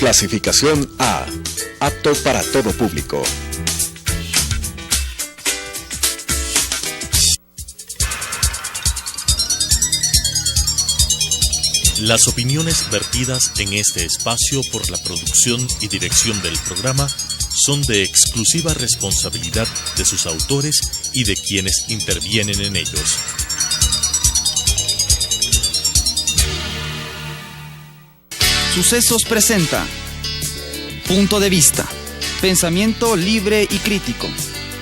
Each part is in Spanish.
Clasificación A. Apto para todo público. Las opiniones vertidas en este espacio por la producción y dirección del programa son de exclusiva responsabilidad de sus autores y de quienes intervienen en ellos. Sucesos presenta Punto de Vista, pensamiento libre y crítico.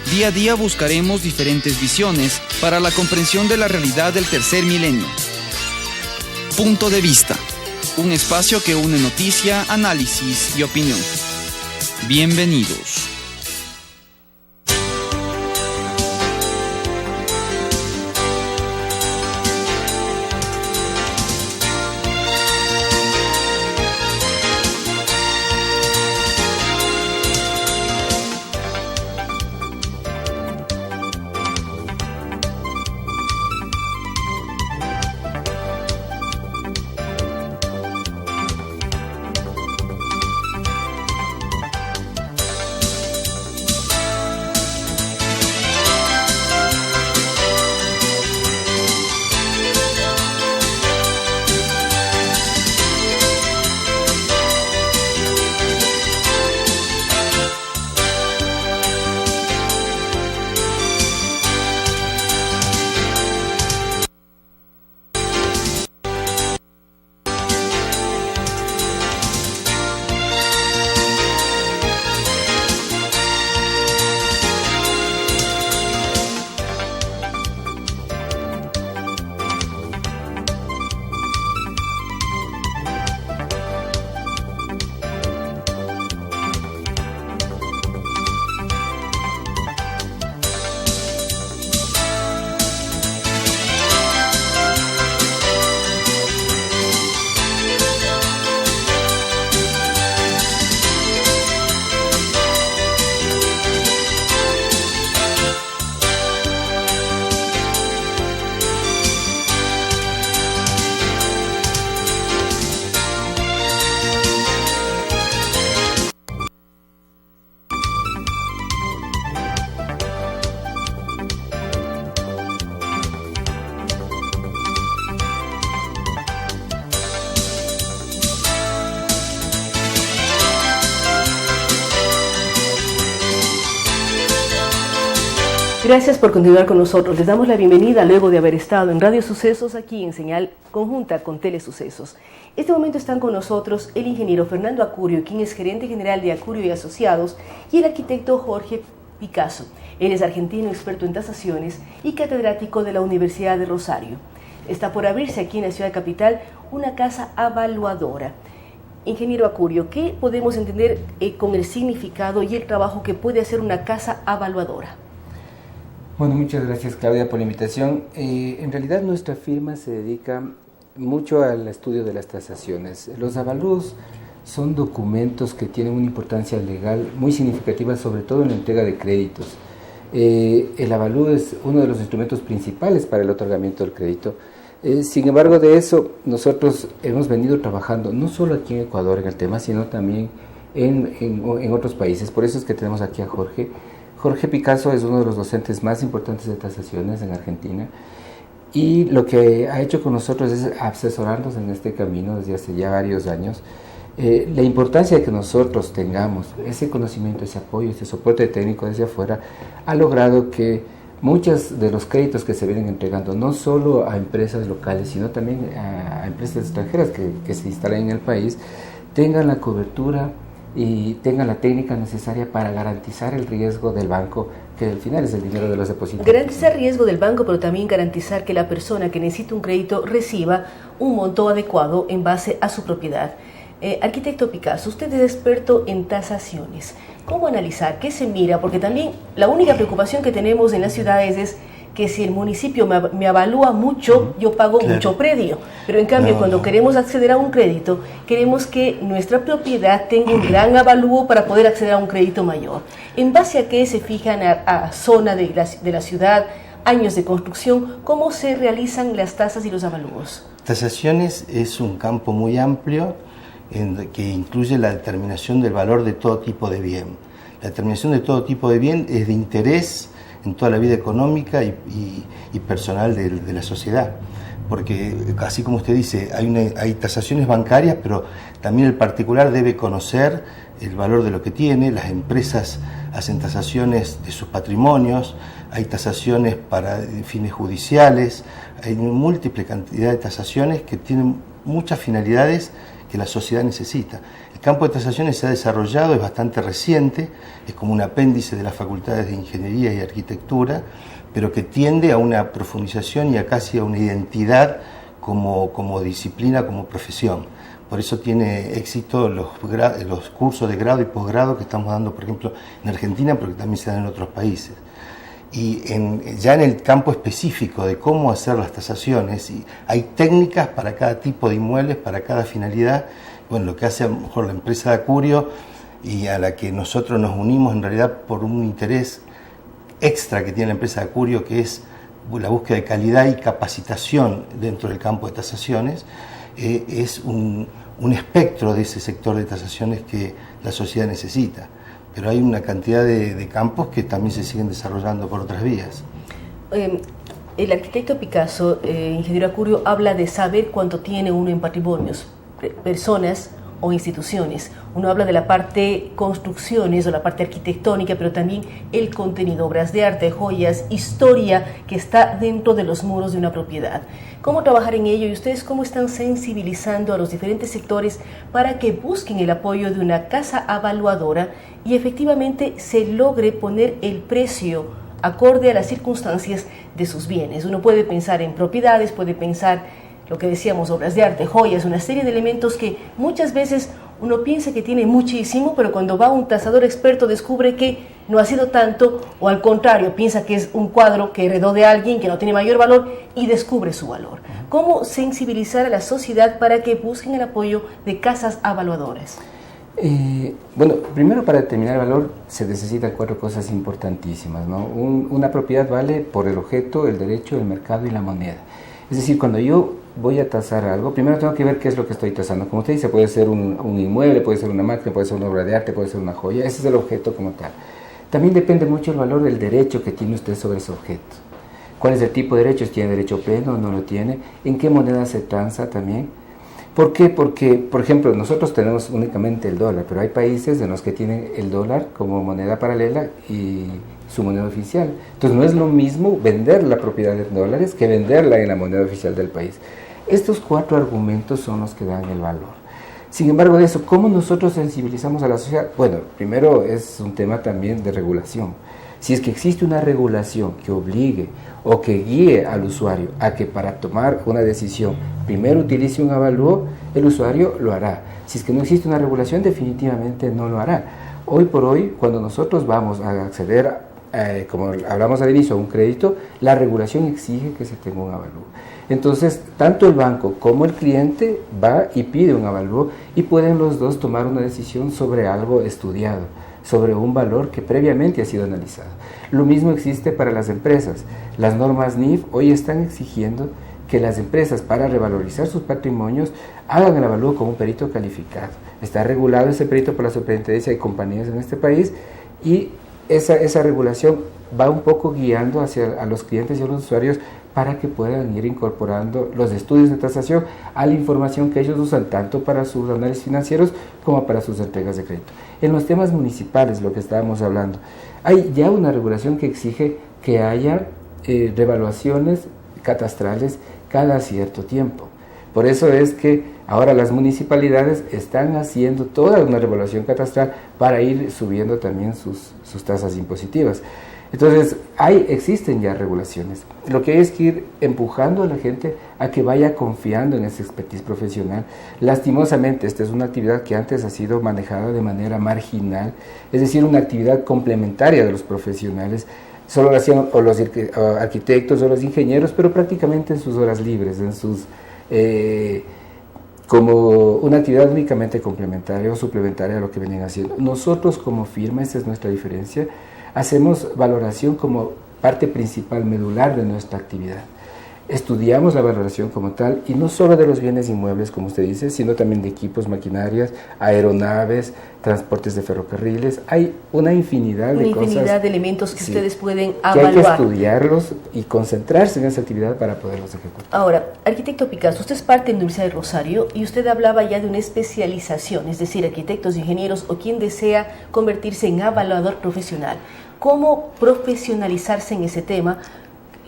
Día a día buscaremos diferentes visiones para la comprensión de la realidad del tercer milenio. Punto de Vista, un espacio que une noticia, análisis y opinión. Bienvenidos. Gracias por continuar con nosotros. Les damos la bienvenida luego de haber estado en Radio Sucesos, aquí en señal conjunta con Telesucesos. En este momento están con nosotros el ingeniero Fernando Acurio, quien es gerente general de Acurio y Asociados, y el arquitecto Jorge Picasso. Él es argentino, experto en tasaciones y catedrático de la Universidad de Rosario. Está por abrirse aquí en la ciudad capital una casa evaluadora. Ingeniero Acurio, ¿qué podemos entender con el significado y el trabajo que puede hacer una casa evaluadora? Bueno, muchas gracias, Claudia, por la invitación. En realidad nuestra firma se dedica mucho al estudio de las tasaciones. Los avalúos son documentos que tienen una importancia legal muy significativa, sobre todo en la entrega de créditos. El avalúo es uno de los instrumentos principales para el otorgamiento del crédito. Sin embargo, de eso nosotros hemos venido trabajando no solo aquí en Ecuador en el tema, sino también en otros países. Por eso es que tenemos aquí a Jorge. Jorge Picasso es uno de los docentes más importantes de tasaciones en Argentina, y lo que ha hecho con nosotros es asesorarnos en este camino desde hace ya varios años. La importancia de que nosotros tengamos ese conocimiento, ese apoyo, ese soporte técnico desde afuera, ha logrado que muchos de los créditos que se vienen entregando, no solo a empresas locales, sino también a empresas extranjeras que se instalan en el país, tengan la cobertura y tengan la técnica necesaria para garantizar el riesgo del banco, que al final es el dinero de los depositantes. Garantizar riesgo del banco, pero también garantizar que la persona que necesita un crédito reciba un monto adecuado en base a su propiedad. Arquitecto Picasso, usted es experto en tasaciones. ¿Cómo analizar? ¿Qué se mira? Porque también la única preocupación que tenemos en las ciudades es que si el municipio me avalúa mucho, yo pago mucho predio. Pero en cambio, cuando queremos acceder a un crédito, queremos que nuestra propiedad tenga un gran avalúo para poder acceder a un crédito mayor. ¿En base a qué se fijan a zona de la ciudad, años de construcción? ¿Cómo se realizan las tasas y los avalúos? Tasaciones es un campo muy amplio que incluye la determinación del valor de todo tipo de bien. La determinación de todo tipo de bien es de interés en toda la vida económica y personal de la sociedad. Porque, así como usted dice, hay tasaciones bancarias, pero también el particular debe conocer el valor de lo que tiene. Las empresas hacen tasaciones de sus patrimonios, hay tasaciones para fines judiciales, hay múltiple cantidad de tasaciones que tienen muchas finalidades que la sociedad necesita. El campo de tasaciones se ha desarrollado, es bastante reciente, es como un apéndice de las facultades de Ingeniería y Arquitectura, pero que tiende a una profundización y a casi a una identidad como disciplina, como profesión. Por eso tiene éxito los cursos de grado y posgrado que estamos dando, por ejemplo, en Argentina, pero que también se dan en otros países. Y ya en el campo específico de cómo hacer las tasaciones, y hay técnicas para cada tipo de inmuebles, para cada finalidad. Bueno, lo que hace a lo mejor la empresa de Acurio y a la que nosotros nos unimos en realidad por un interés extra que tiene la empresa de Acurio, que es la búsqueda de calidad y capacitación dentro del campo de tasaciones, es un espectro de ese sector de tasaciones que la sociedad necesita. Pero hay una cantidad de campos que también se siguen desarrollando por otras vías. El arquitecto Picasso, ingeniero Acurio, habla de saber cuánto tiene uno en patrimonios, personas o instituciones. Uno habla de la parte construcciones o la parte arquitectónica, pero también el contenido, obras de arte, joyas, historia que está dentro de los muros de una propiedad. ¿Cómo trabajar en ello y ustedes cómo están sensibilizando a los diferentes sectores para que busquen el apoyo de una casa evaluadora y efectivamente se logre poner el precio acorde a las circunstancias de sus bienes? Uno puede pensar en propiedades, puede pensar lo que decíamos, obras de arte, joyas, una serie de elementos que muchas veces uno piensa que tiene muchísimo, pero cuando va un tasador experto descubre que no ha sido tanto, o al contrario, piensa que es un cuadro que heredó de alguien que no tiene mayor valor y descubre su valor. ¿Cómo sensibilizar a la sociedad para que busquen el apoyo de casas evaluadoras? Bueno, primero, para determinar el valor se necesitan 4 cosas importantísimas, ¿no? Una propiedad vale por el objeto, el derecho, el mercado y la moneda. Es decir, cuando yo voy a tasar algo, primero tengo que ver qué es lo que estoy tasando. Como usted dice, puede ser un inmueble, puede ser una máquina, puede ser una obra de arte, puede ser una joya. Ese es el objeto como tal. También depende mucho el valor del derecho que tiene usted sobre ese objeto. ¿Cuál es el tipo de derecho? ¿Tiene derecho pleno o no lo tiene? ¿En qué moneda se transa también? ¿Por qué? Porque, por ejemplo, nosotros tenemos únicamente el dólar, pero hay países en los que tienen el dólar como moneda paralela y su moneda oficial. Entonces no es lo mismo vender la propiedad en dólares que venderla en la moneda oficial del país. Estos 4 argumentos son los que dan el valor. Sin embargo de eso, ¿cómo nosotros sensibilizamos a la sociedad? Bueno, primero es un tema también de regulación. Si es que existe una regulación que obligue o que guíe al usuario a que para tomar una decisión primero utilice un avalúo, el usuario lo hará. Si es que no existe una regulación, definitivamente no lo hará. Hoy por hoy, cuando nosotros vamos a acceder, como hablamos al inicio, a un crédito, la regulación exige que se tenga un avalúo. Entonces, tanto el banco como el cliente va y pide un avalúo y pueden los dos tomar una decisión sobre algo estudiado, sobre un valor que previamente ha sido analizado. Lo mismo existe para las empresas. Las normas NIF hoy están exigiendo que las empresas, para revalorizar sus patrimonios, hagan el avalúo con un perito calificado. Está regulado ese perito por la Superintendencia de Compañías en este país y esa regulación va un poco guiando a los clientes y a los usuarios para que puedan ir incorporando los estudios de tasación a la información que ellos usan tanto para sus análisis financieros como para sus entregas de crédito. En los temas municipales, lo que estábamos hablando, hay ya una regulación que exige que haya revaluaciones catastrales cada cierto tiempo. Por eso es que ahora las municipalidades están haciendo toda una revaluación catastral para ir subiendo también sus tasas impositivas. Entonces, existen ya regulaciones. Lo que hay es que ir empujando a la gente a que vaya confiando en esa expertise profesional. Lastimosamente, esta es una actividad que antes ha sido manejada de manera marginal, es decir, una actividad complementaria de los profesionales. Solo lo hacían o los arquitectos o los ingenieros, pero prácticamente en sus horas libres, como una actividad únicamente complementaria o suplementaria a lo que venían haciendo. Nosotros como firma, esa es nuestra diferencia, hacemos valoración como parte principal, medular de nuestra actividad. estudiamos la valoración como tal, y no solo de los bienes inmuebles, como usted dice, sino también de equipos, maquinarias, aeronaves, transportes de ferrocarriles. Hay una infinidad de cosas, de elementos que ustedes pueden que evaluar. hay que estudiarlos y concentrarse en esa actividad para poderlos ejecutar. Ahora, arquitecto Picasso, usted es parte de la Universidad de Rosario y usted hablaba ya de una especialización, es decir, arquitectos, ingenieros o quien desea convertirse en evaluador profesional. ¿Cómo profesionalizarse en ese tema?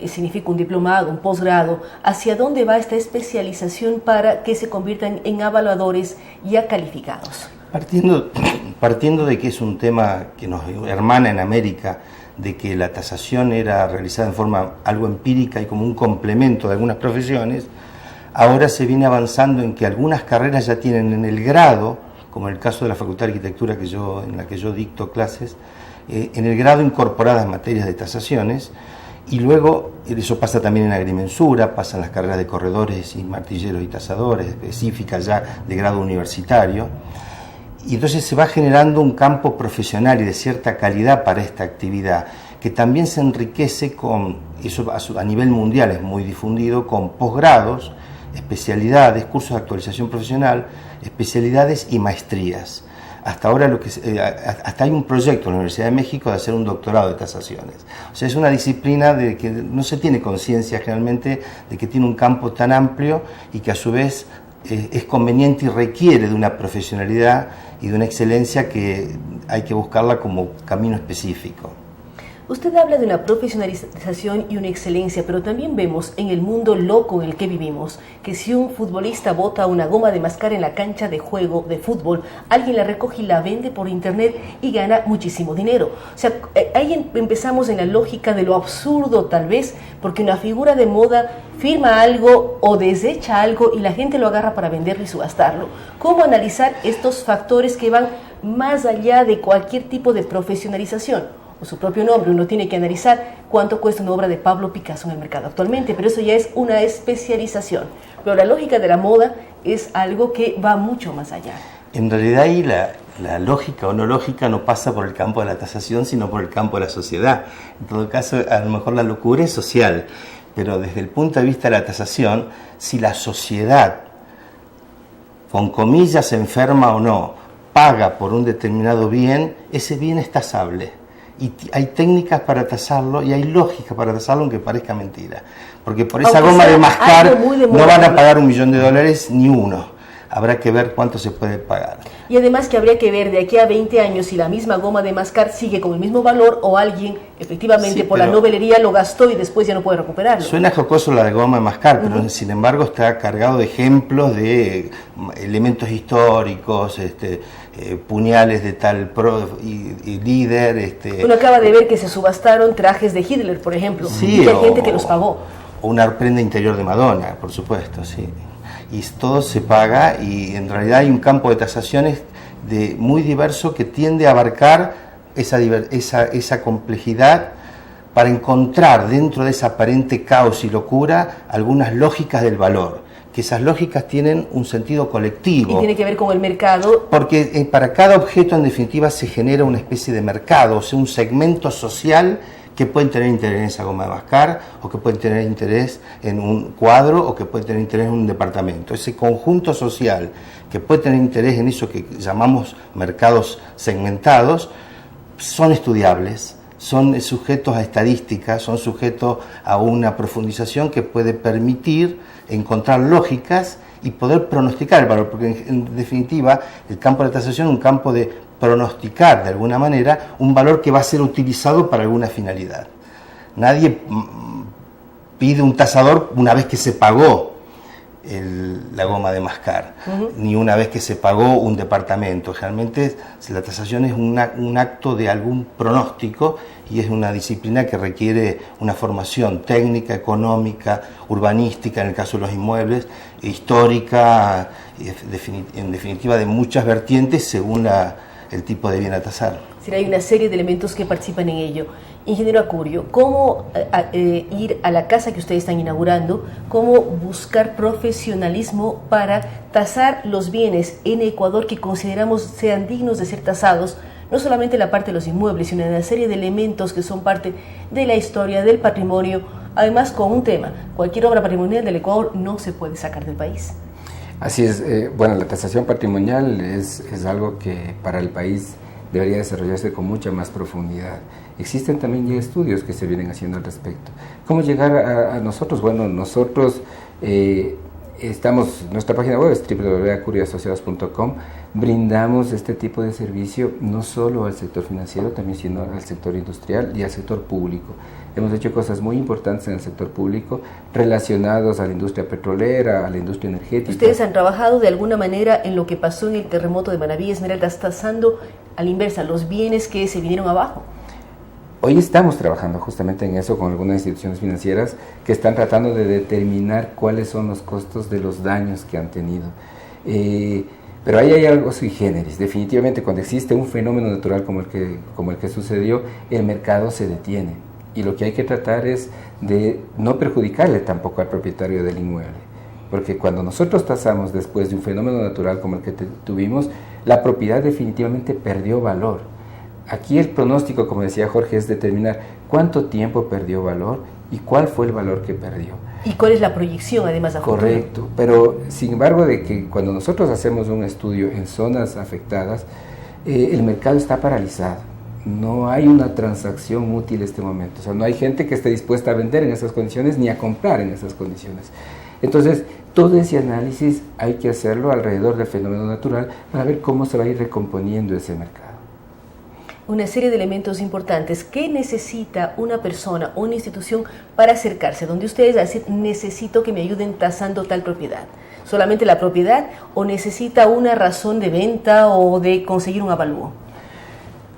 Significa un diplomado, un posgrado. ¿Hacia dónde va esta especialización para que se conviertan en evaluadores ya calificados? Partiendo de que es un tema que nos hermana en América, de que la tasación era realizada en forma algo empírica y como un complemento de algunas profesiones, ahora se viene avanzando en que algunas carreras ya tienen en el grado, como en el caso de la Facultad de Arquitectura en la que yo dicto clases, en el grado incorporadas materias de tasaciones. Y luego, eso pasa también en agrimensura, pasan las carreras de corredores y martilleros y tasadores, específicas ya de grado universitario. Y entonces se va generando un campo profesional y de cierta calidad para esta actividad, que también se enriquece con, eso a nivel mundial es muy difundido, con posgrados, especialidades, cursos de actualización profesional, especialidades y maestrías. Hasta ahora hasta hay un proyecto en la Universidad de México de hacer un doctorado de tasaciones. O sea, es una disciplina de que no se tiene conciencia generalmente de que tiene un campo tan amplio y que a su vez es conveniente y requiere de una profesionalidad y de una excelencia que hay que buscarla como camino específico. Usted habla de una profesionalización y una excelencia, pero también vemos en el mundo loco en el que vivimos que si un futbolista bota una goma de mascar en la cancha de juego de fútbol, alguien la recoge y la vende por internet y gana muchísimo dinero. O sea, ahí empezamos en la lógica de lo absurdo tal vez, porque una figura de moda firma algo o desecha algo y la gente lo agarra para venderlo y subastarlo. ¿Cómo analizar estos factores que van más allá de cualquier tipo de profesionalización? O su propio nombre, uno tiene que analizar cuánto cuesta una obra de Pablo Picasso en el mercado actualmente, pero eso ya es una especialización. Pero la lógica de la moda es algo que va mucho más allá. En realidad ahí la lógica o no lógica no pasa por el campo de la tasación, sino por el campo de la sociedad. En todo caso, a lo mejor la locura es social, pero desde el punto de vista de la tasación, si la sociedad, con comillas, enferma o no, paga por un determinado bien, ese bien es tasable. Y hay técnicas para tasarlo y hay lógica para tasarlo, aunque parezca mentira. Porque por esa goma de mascar no van a pagar $1.000.000 ni uno. Habrá que ver cuánto se puede pagar. Y además que habría que ver de aquí a 20 años si la misma goma de mascar sigue con el mismo valor o alguien efectivamente por la novelería lo gastó y después ya no puede recuperarlo. Suena jocoso la de goma de mascar, pero sin embargo está cargado de ejemplos de elementos históricos, puñales de tal y líder. Uno acaba de ver que se subastaron trajes de Hitler, por ejemplo, y hay gente que los pagó. O una prenda interior de Madonna, por supuesto, sí. Y todo se paga y en realidad hay un campo de tasaciones muy diverso que tiende a abarcar esa complejidad para encontrar dentro de esa aparente caos y locura algunas lógicas del valor, que esas lógicas tienen un sentido colectivo. Y tiene que ver con el mercado. Porque para cada objeto en definitiva se genera una especie de mercado, o sea, un segmento social que pueden tener interés en esa goma de mascar, o que pueden tener interés en un cuadro, o que pueden tener interés en un departamento. Ese conjunto social que puede tener interés en eso que llamamos mercados segmentados, son estudiables, son sujetos a estadísticas, son sujetos a una profundización que puede permitir encontrar lógicas y poder pronosticar el valor, porque en definitiva el campo de la tasación es un campo de pronosticar de alguna manera un valor que va a ser utilizado para alguna finalidad. Nadie pide un tasador una vez que se pagó la goma de mascar, ni una vez que se pagó un departamento. Generalmente la tasación es un acto de algún pronóstico y es una disciplina que requiere una formación técnica, económica, urbanística, en el caso de los inmuebles, histórica, en definitiva de muchas vertientes según el tipo de bien a tasar. Sí, hay una serie de elementos que participan en ello. Ingeniero Acurio, ¿cómo ir a la casa que ustedes están inaugurando? ¿Cómo buscar profesionalismo para tasar los bienes en Ecuador que consideramos sean dignos de ser tasados? No solamente la parte de los inmuebles, sino una serie de elementos que son parte de la historia, del patrimonio además con un tema: cualquier obra patrimonial del Ecuador no se puede sacar del país. Así es, bueno, la tasación patrimonial es algo que para el país debería desarrollarse con mucha más profundidad. Existen también ya estudios que se vienen haciendo al respecto. ¿Cómo llegar a nosotros? Bueno, nosotros nuestra página web es www.acurioasociados.com. Brindamos este tipo de servicio no solo al sector financiero, también sino al sector industrial y al sector público. Hemos hecho cosas muy importantes en el sector público relacionados a la industria petrolera, a la industria energética. ¿Ustedes han trabajado de alguna manera en lo que pasó en el terremoto de Manabí Esmeraldas, tasando a la inversa los bienes que se vinieron abajo? Hoy estamos trabajando justamente en eso con algunas instituciones financieras que están tratando de determinar cuáles son los costos de los daños que han tenido. Pero ahí hay algo sui generis. Definitivamente, cuando existe un fenómeno natural como el que sucedió, el mercado se detiene. Y lo que hay que tratar es de no perjudicarle tampoco al propietario del inmueble. Porque cuando nosotros tasamos después de un fenómeno natural como el que tuvimos, la propiedad definitivamente perdió valor. Aquí el pronóstico, como decía Jorge, es determinar cuánto tiempo perdió valor y cuál fue el valor que perdió. ¿Y cuál es la proyección además a futuro? Correcto, pero sin embargo de que cuando nosotros hacemos un estudio en zonas afectadas, el mercado está paralizado. No hay una transacción útil en este momento. O sea, no hay gente que esté dispuesta a vender en esas condiciones ni a comprar en esas condiciones. Entonces, todo ese análisis hay que hacerlo alrededor del fenómeno natural para ver cómo se va a ir recomponiendo ese mercado. Una serie de elementos importantes. ¿Qué necesita una persona o una institución para acercarse? Donde ustedes dicen, necesito que me ayuden tasando tal propiedad. ¿Solamente la propiedad o necesita una razón de venta o de conseguir un avalúo?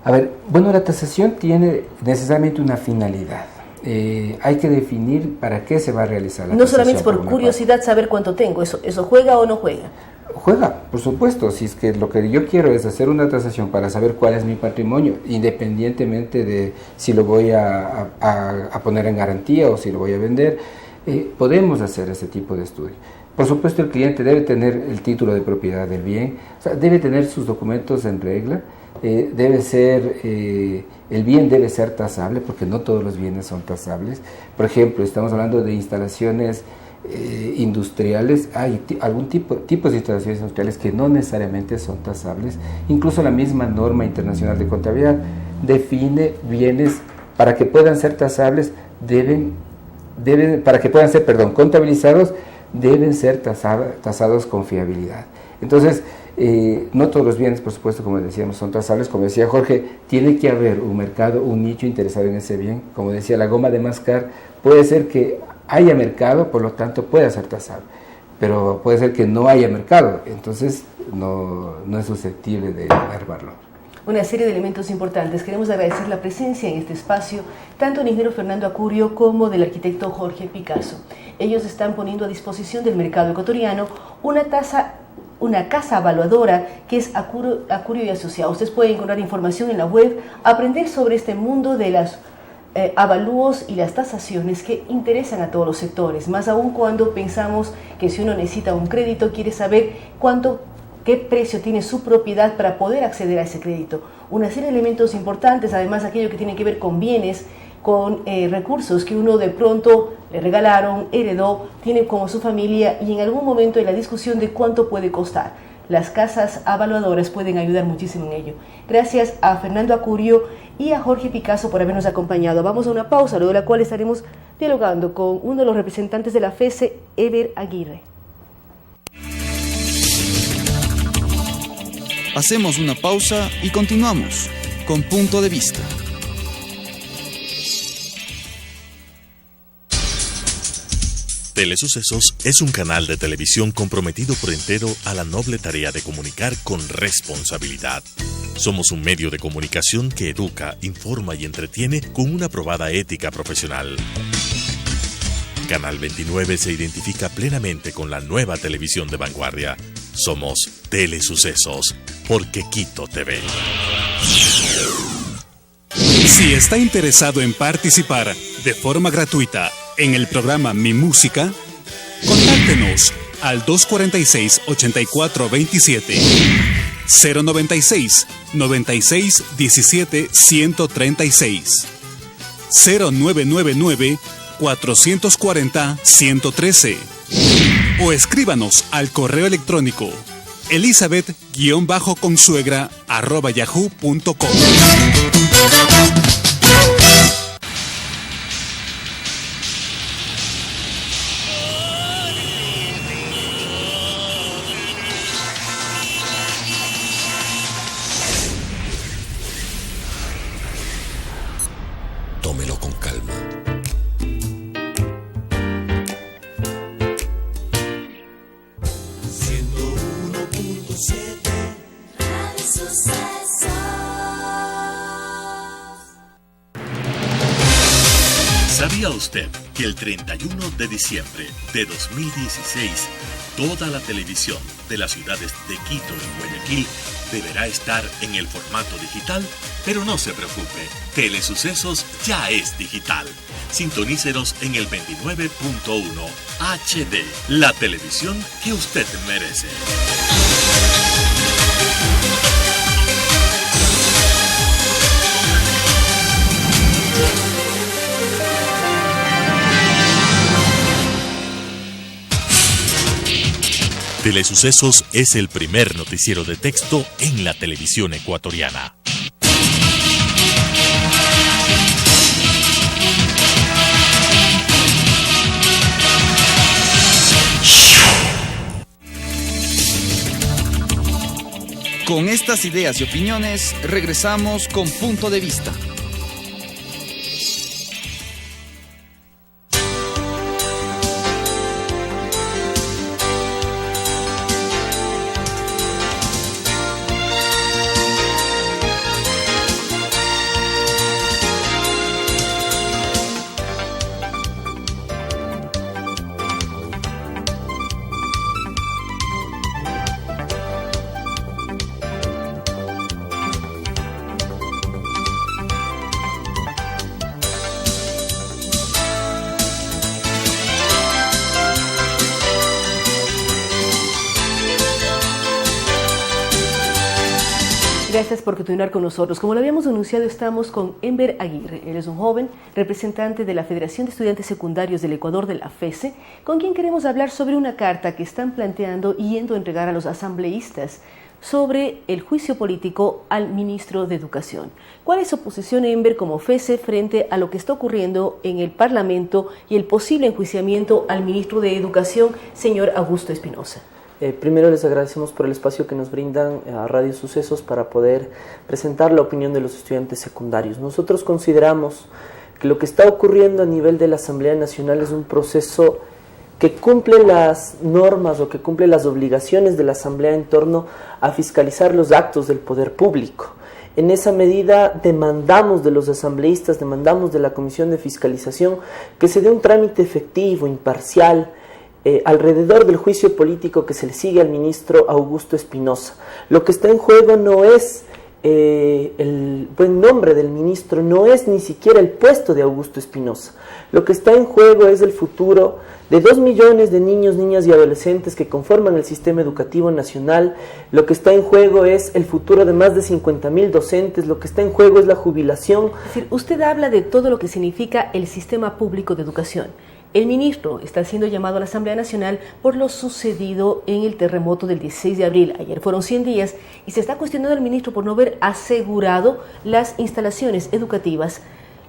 A ver, bueno, la tasación tiene necesariamente una finalidad. Hay que definir para qué se va a realizar la tasación. No solamente por curiosidad saber cuánto tengo, ¿eso juega o no juega? Juega, por supuesto. Si es que lo que yo quiero es hacer una tasación para saber cuál es mi patrimonio, independientemente de si lo voy a poner en garantía o si lo voy a vender, podemos hacer ese tipo de estudio. Por supuesto, el cliente debe tener el título de propiedad del bien, o sea, debe tener sus documentos en regla. El bien debe ser tasable, porque no todos los bienes son tasables. Por ejemplo, estamos hablando de instalaciones industriales. Hay tipos de instalaciones industriales que no necesariamente son tasables. Incluso la misma norma internacional de contabilidad define bienes para que puedan ser tasables, para que puedan ser, contabilizados, deben ser tasados con fiabilidad. Entonces, no todos los bienes, por supuesto, como decíamos, son tasables. Como decía Jorge, tiene que haber un mercado, un nicho interesado en ese bien. Como decía, la goma de mascar, puede ser que haya mercado, por lo tanto pueda ser tasable, pero puede ser que no haya mercado, entonces no es susceptible de dar valor. Una serie de elementos importantes. Queremos agradecer la presencia en este espacio tanto del ingeniero Fernando Acurio como del arquitecto Jorge Picasso. Ellos están poniendo a disposición del mercado ecuatoriano una casa evaluadora que es Acurio y Asociados. Ustedes pueden encontrar información en la web, aprender sobre este mundo de las avalúos y las tasaciones que interesan a todos los sectores, más aún cuando pensamos que si uno necesita un crédito, quiere saber qué precio tiene su propiedad para poder acceder a ese crédito. Una serie de elementos importantes, además aquello que tiene que ver con bienes, con recursos que uno de pronto le regalaron, heredó, tiene como su familia, y en algún momento en la discusión de cuánto puede costar. Las casas evaluadoras pueden ayudar muchísimo en ello. Gracias a Fernando Acurio y a Jorge Picasso por habernos acompañado. Vamos a una pausa, luego de la cual estaremos dialogando con uno de los representantes de la FESE, Ever Aguirre. Hacemos una pausa y continuamos con Punto de Vista. Telesucesos es un canal de televisión comprometido por entero a la noble tarea de comunicar con responsabilidad. Somos un medio de comunicación que educa, informa y entretiene con una probada ética profesional. Canal 29 se identifica plenamente con la nueva televisión de vanguardia. Somos Telesucesos, porque Quito TV. Si está interesado en participar de forma gratuita en el programa Mi Música, contáctenos al 246-8427, 096-9617-136, 0999 440-113 o escríbanos al correo electrónico elizabeth-consuegra@yahoo.com. Tómelo con calma. ¿Sabía usted que el 31 de diciembre de 2016 toda la televisión de las ciudades de Quito y Guayaquil deberá estar en el formato digital? Pero no se preocupe, Telesucesos ya es digital. Sintonícenos en el 29.1 HD, la televisión que usted merece. Telesucesos es el primer noticiero de texto en la televisión ecuatoriana. Con estas ideas y opiniones, regresamos con Punto de Vista. Gracias por continuar con nosotros. Como lo habíamos anunciado, estamos con Enver Aguirre. Él es un joven representante de la Federación de Estudiantes Secundarios del Ecuador, de la FESE, con quien queremos hablar sobre una carta que están planteando y yendo a entregar a los asambleístas sobre el juicio político al ministro de Educación. ¿Cuál es su posición, Enver, como FESE frente a lo que está ocurriendo en el Parlamento y el posible enjuiciamiento al ministro de Educación, señor Augusto Espinosa? Primero les agradecemos por el espacio que nos brindan a Radio Sucesos para poder presentar la opinión de los estudiantes secundarios. Nosotros consideramos que lo que está ocurriendo a nivel de la Asamblea Nacional es un proceso que cumple las normas o que cumple las obligaciones de la Asamblea en torno a fiscalizar los actos del poder público. En esa medida demandamos de los asambleístas, demandamos de la Comisión de Fiscalización que se dé un trámite efectivo, imparcial, alrededor del juicio político que se le sigue al ministro Augusto Espinosa. Lo que está en juego no es el buen nombre del ministro, no es ni siquiera el puesto de Augusto Espinosa. Lo que está en juego es el futuro de 2 millones de niños, niñas y adolescentes que conforman el sistema educativo nacional. Lo que está en juego es el futuro de más de 50.000 docentes. Lo que está en juego es la jubilación. Es decir, usted habla de todo lo que significa el sistema público de educación. El ministro está siendo llamado a la Asamblea Nacional por lo sucedido en el terremoto del 16 de abril. Ayer fueron 100 días y se está cuestionando al ministro por no haber asegurado las instalaciones educativas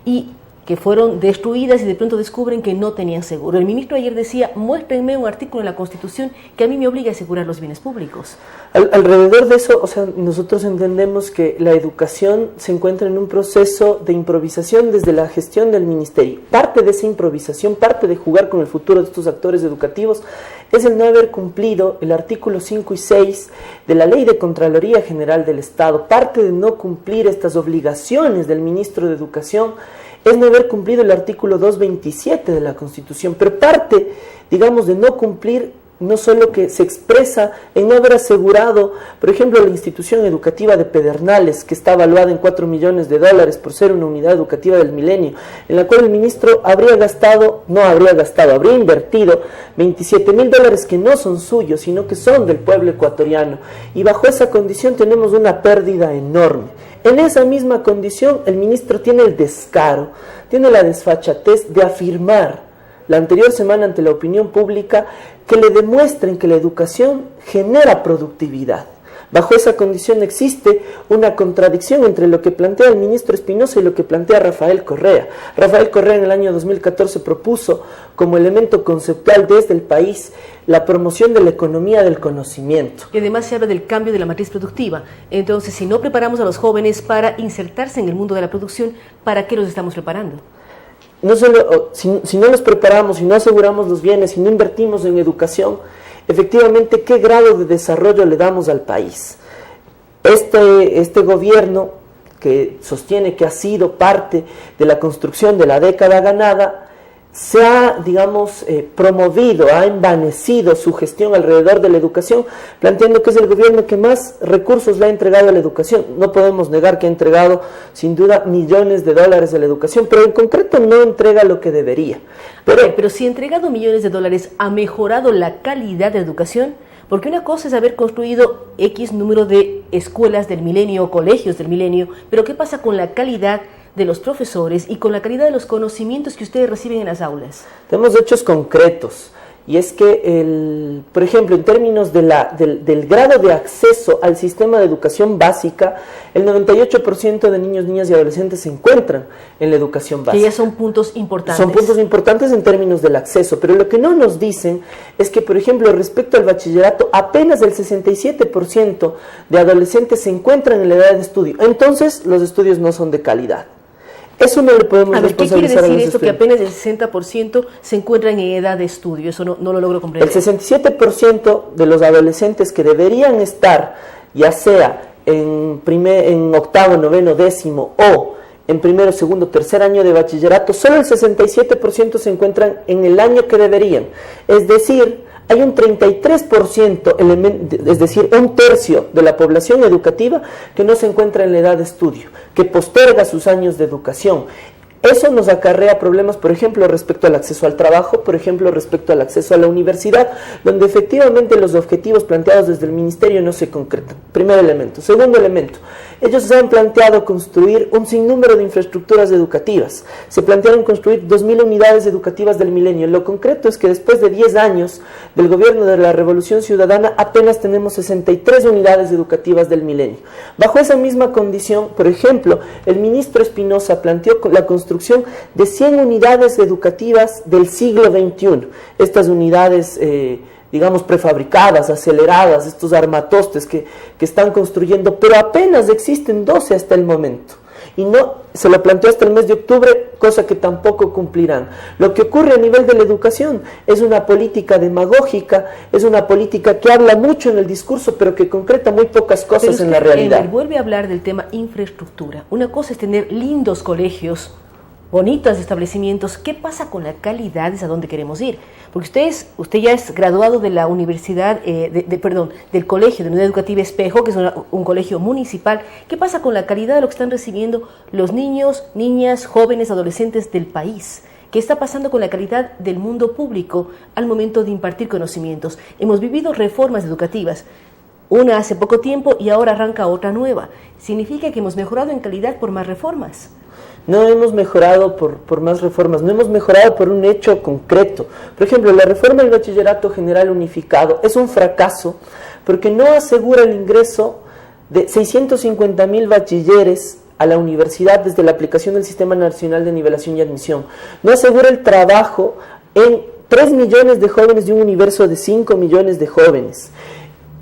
y que fueron destruidas y de pronto descubren que no tenían seguro. El ministro ayer decía, muéstrenme un artículo en la Constitución que a mí me obligue a asegurar los bienes públicos. Alrededor de eso, nosotros entendemos que la educación se encuentra en un proceso de improvisación desde la gestión del ministerio. Parte de esa improvisación, parte de jugar con el futuro de estos actores educativos, es el no haber cumplido el artículo 5 y 6 de la Ley de Contraloría General del Estado. Parte de no cumplir estas obligaciones del ministro de Educación es no haber cumplido el artículo 227 de la Constitución, pero parte, digamos, de no cumplir no solo que se expresa en no haber asegurado, por ejemplo, la institución educativa de Pedernales, que está evaluada en $4 millones por ser una unidad educativa del milenio, en la cual el ministro habría invertido $27.000 que no son suyos, sino que son del pueblo ecuatoriano, y bajo esa condición tenemos una pérdida enorme. En esa misma condición, el ministro tiene el descaro, tiene la desfachatez de afirmar la anterior semana ante la opinión pública que le demuestren que la educación genera productividad. Bajo esa condición existe una contradicción entre lo que plantea el ministro Espinosa y lo que plantea Rafael Correa. Rafael Correa en el año 2014 propuso como elemento conceptual desde el país la promoción de la economía del conocimiento. Y además se habla del cambio de la matriz productiva. Entonces, si no preparamos a los jóvenes para insertarse en el mundo de la producción, ¿para qué los estamos preparando? No solo, si no los preparamos, si no aseguramos los bienes, si no invertimos en educación, efectivamente, ¿qué grado de desarrollo le damos al país? Este gobierno que sostiene que ha sido parte de la construcción de la década ganada, se ha, promovido, ha envanecido su gestión alrededor de la educación, planteando que es el gobierno que más recursos le ha entregado a la educación. No podemos negar que ha entregado, sin duda, millones de dólares a la educación, pero en concreto no entrega lo que debería. Pero si ha entregado millones de dólares, ¿ha mejorado la calidad de educación? Porque una cosa es haber construido X número de escuelas del milenio o colegios del milenio, pero ¿qué pasa con la calidad de los profesores y con la calidad de los conocimientos que ustedes reciben en las aulas? Tenemos hechos concretos, y es que, por ejemplo, en términos del grado de acceso al sistema de educación básica, el 98% de niños, niñas y adolescentes se encuentran en la educación básica. Que ya son puntos importantes. Son puntos importantes en términos del acceso, pero lo que no nos dicen es que, por ejemplo, respecto al bachillerato, apenas el 67% de adolescentes se encuentran en la edad de estudio. Entonces, los estudios no son de calidad. Eso no le podemos responsabilizar a los estudiantes. ¿Qué quiere decir esto? Que apenas el 60% se encuentran en edad de estudio. Eso no lo logro comprender. El 67% de los adolescentes que deberían estar, ya sea en octavo, noveno, décimo o en primero, segundo, tercer año de bachillerato, solo el 67% se encuentran en el año que deberían. Es decir, hay un 33%, es decir, un tercio de la población educativa que no se encuentra en la edad de estudio, que posterga sus años de educación. Eso nos acarrea problemas, por ejemplo, respecto al acceso al trabajo, por ejemplo, respecto al acceso a la universidad, donde efectivamente los objetivos planteados desde el ministerio no se concretan. Primer elemento. Segundo elemento, ellos se han planteado construir un sinnúmero de infraestructuras educativas. Se plantearon construir 2.000 unidades educativas del milenio. Lo concreto es que después de 10 años del gobierno de la Revolución Ciudadana, apenas tenemos 63 unidades educativas del milenio. Bajo esa misma condición, por ejemplo, el ministro Espinosa planteó la construcción de 100 unidades educativas del siglo XXI. Estas unidades, prefabricadas, aceleradas, estos armatostes que están construyendo, pero apenas existen 12 hasta el momento. Y no se lo planteó hasta el mes de octubre, cosa que tampoco cumplirán. Lo que ocurre a nivel de la educación es una política demagógica, es una política que habla mucho en el discurso, pero que concreta muy pocas cosas en la realidad. Vuelve a hablar del tema infraestructura. Una cosa es tener lindos colegios, bonitos establecimientos. ¿Qué pasa con la calidad? Es a dónde queremos ir. Porque usted ya es graduado de la universidad, del colegio de Unidad Educativa Espejo, que es un colegio municipal. ¿Qué pasa con la calidad de lo que están recibiendo los niños, niñas, jóvenes, adolescentes del país? ¿Qué está pasando con la calidad del mundo público al momento de impartir conocimientos? Hemos vivido reformas educativas, una hace poco tiempo y ahora arranca otra nueva. ¿Significa que hemos mejorado en calidad por más reformas? No hemos mejorado por más reformas, no hemos mejorado por un hecho concreto. Por ejemplo, la reforma del bachillerato general unificado es un fracaso porque no asegura el ingreso de 650.000 bachilleres a la universidad desde la aplicación del Sistema Nacional de Nivelación y Admisión. No asegura el trabajo en 3 millones de jóvenes de un universo de 5 millones de jóvenes.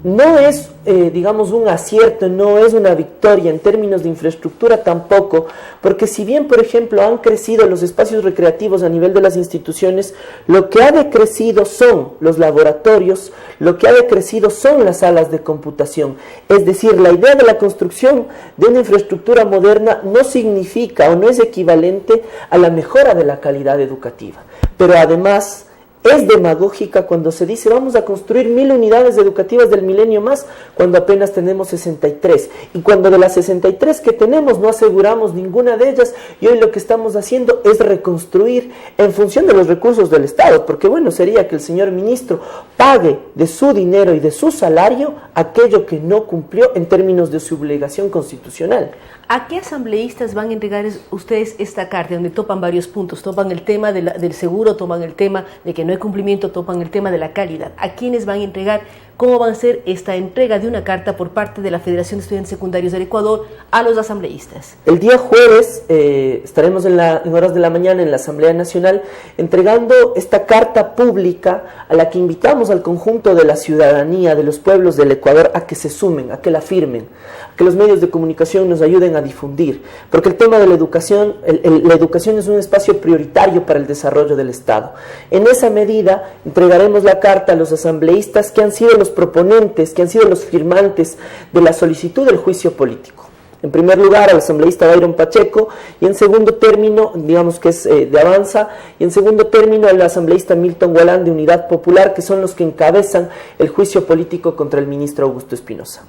No es, un acierto, no es una victoria en términos de infraestructura tampoco, porque si bien, por ejemplo, han crecido los espacios recreativos a nivel de las instituciones, lo que ha decrecido son los laboratorios, lo que ha decrecido son las salas de computación. Es decir, la idea de la construcción de una infraestructura moderna no significa o no es equivalente a la mejora de la calidad educativa. Pero además es demagógica cuando se dice vamos a construir 1.000 unidades educativas del milenio más cuando apenas tenemos 63 y cuando de las 63 que tenemos no aseguramos ninguna de ellas y hoy lo que estamos haciendo es reconstruir en función de los recursos del Estado, porque bueno, sería que el señor ministro pague de su dinero y de su salario aquello que no cumplió en términos de su obligación constitucional. ¿A qué asambleístas van a entregar ustedes esta carta, donde topan varios puntos? Topan el tema del seguro, topan el tema de que no hay cumplimiento, topan el tema de la calidad. ¿A quiénes van a entregar? ¿Cómo va a ser esta entrega de una carta por parte de la Federación de Estudiantes Secundarios del Ecuador a los asambleístas? El día jueves estaremos en horas de la mañana en la Asamblea Nacional entregando esta carta pública a la que invitamos al conjunto de la ciudadanía, de los pueblos del Ecuador, a que se sumen, a que la firmen, a que los medios de comunicación nos ayuden a difundir, porque el tema de la educación es un espacio prioritario para el desarrollo del Estado. En esa medida entregaremos la carta a los asambleístas que han sido los proponentes, que han sido los firmantes de la solicitud del juicio político. En primer lugar al asambleísta Byron Pacheco, y en segundo término, digamos que es de Avanza, y en segundo término al asambleísta Milton Gualán de Unidad Popular, que son los que encabezan el juicio político contra el ministro Augusto Espinosa.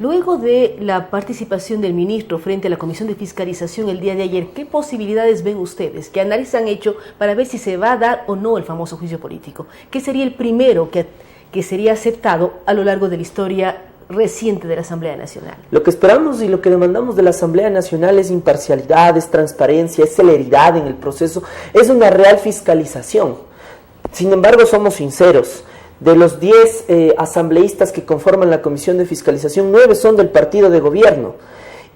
Luego de la participación del ministro frente a la Comisión de Fiscalización el día de ayer, ¿qué posibilidades ven ustedes? ¿Qué análisis han hecho para ver si se va a dar o no el famoso juicio político? ¿Qué sería el primero que sería aceptado a lo largo de la historia reciente de la Asamblea Nacional? Lo que esperamos y lo que demandamos de la Asamblea Nacional es imparcialidad, es transparencia, es celeridad en el proceso, es una real fiscalización. Sin embargo, somos sinceros. De los 10 asambleístas que conforman la Comisión de Fiscalización, 9 son del partido de gobierno.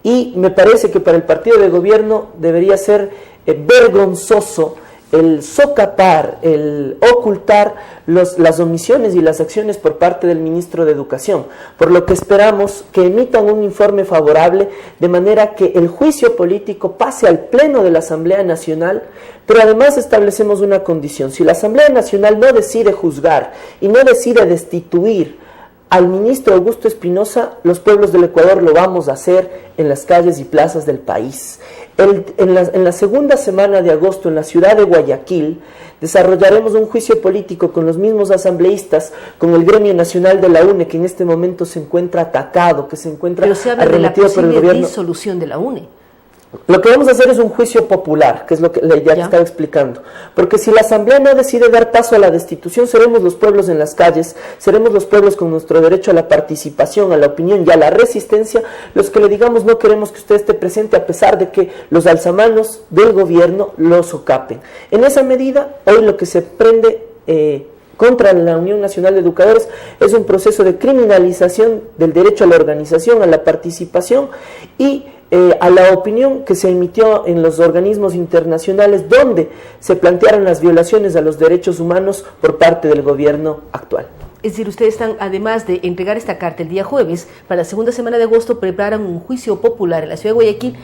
Y me parece que para el partido de gobierno debería ser vergonzoso el socapar, el ocultar las omisiones y las acciones por parte del ministro de Educación, por lo que esperamos que emitan un informe favorable de manera que el juicio político pase al Pleno de la Asamblea Nacional, pero además establecemos una condición: si la Asamblea Nacional no decide juzgar y no decide destituir al ministro Augusto Espinosa, los pueblos del Ecuador lo vamos a hacer en las calles y plazas del país. En la segunda semana de agosto, en la ciudad de Guayaquil, desarrollaremos un juicio político con los mismos asambleístas, con el gremio nacional de la UNE, que en este momento se encuentra atacado, que se encuentra arremetido por el gobierno. Pero se habla de la posible disolución de la UNE. Lo que vamos a hacer es un juicio popular, que es la idea que estaba explicando. Porque si la Asamblea no decide dar paso a la destitución, seremos los pueblos en las calles, seremos los pueblos con nuestro derecho a la participación, a la opinión y a la resistencia, los que le digamos: no queremos que usted esté presente, a pesar de que los alzamanos del gobierno lo socapen. En esa medida, hoy lo que se prende contra la Unión Nacional de Educadores es un proceso de criminalización del derecho a la organización, a la participación y a la opinión que se emitió en los organismos internacionales, donde se plantearon las violaciones a los derechos humanos por parte del gobierno actual. Es decir, ustedes están, además de entregar esta carta el día jueves, para la segunda semana de agosto preparan un juicio popular en la ciudad de Guayaquil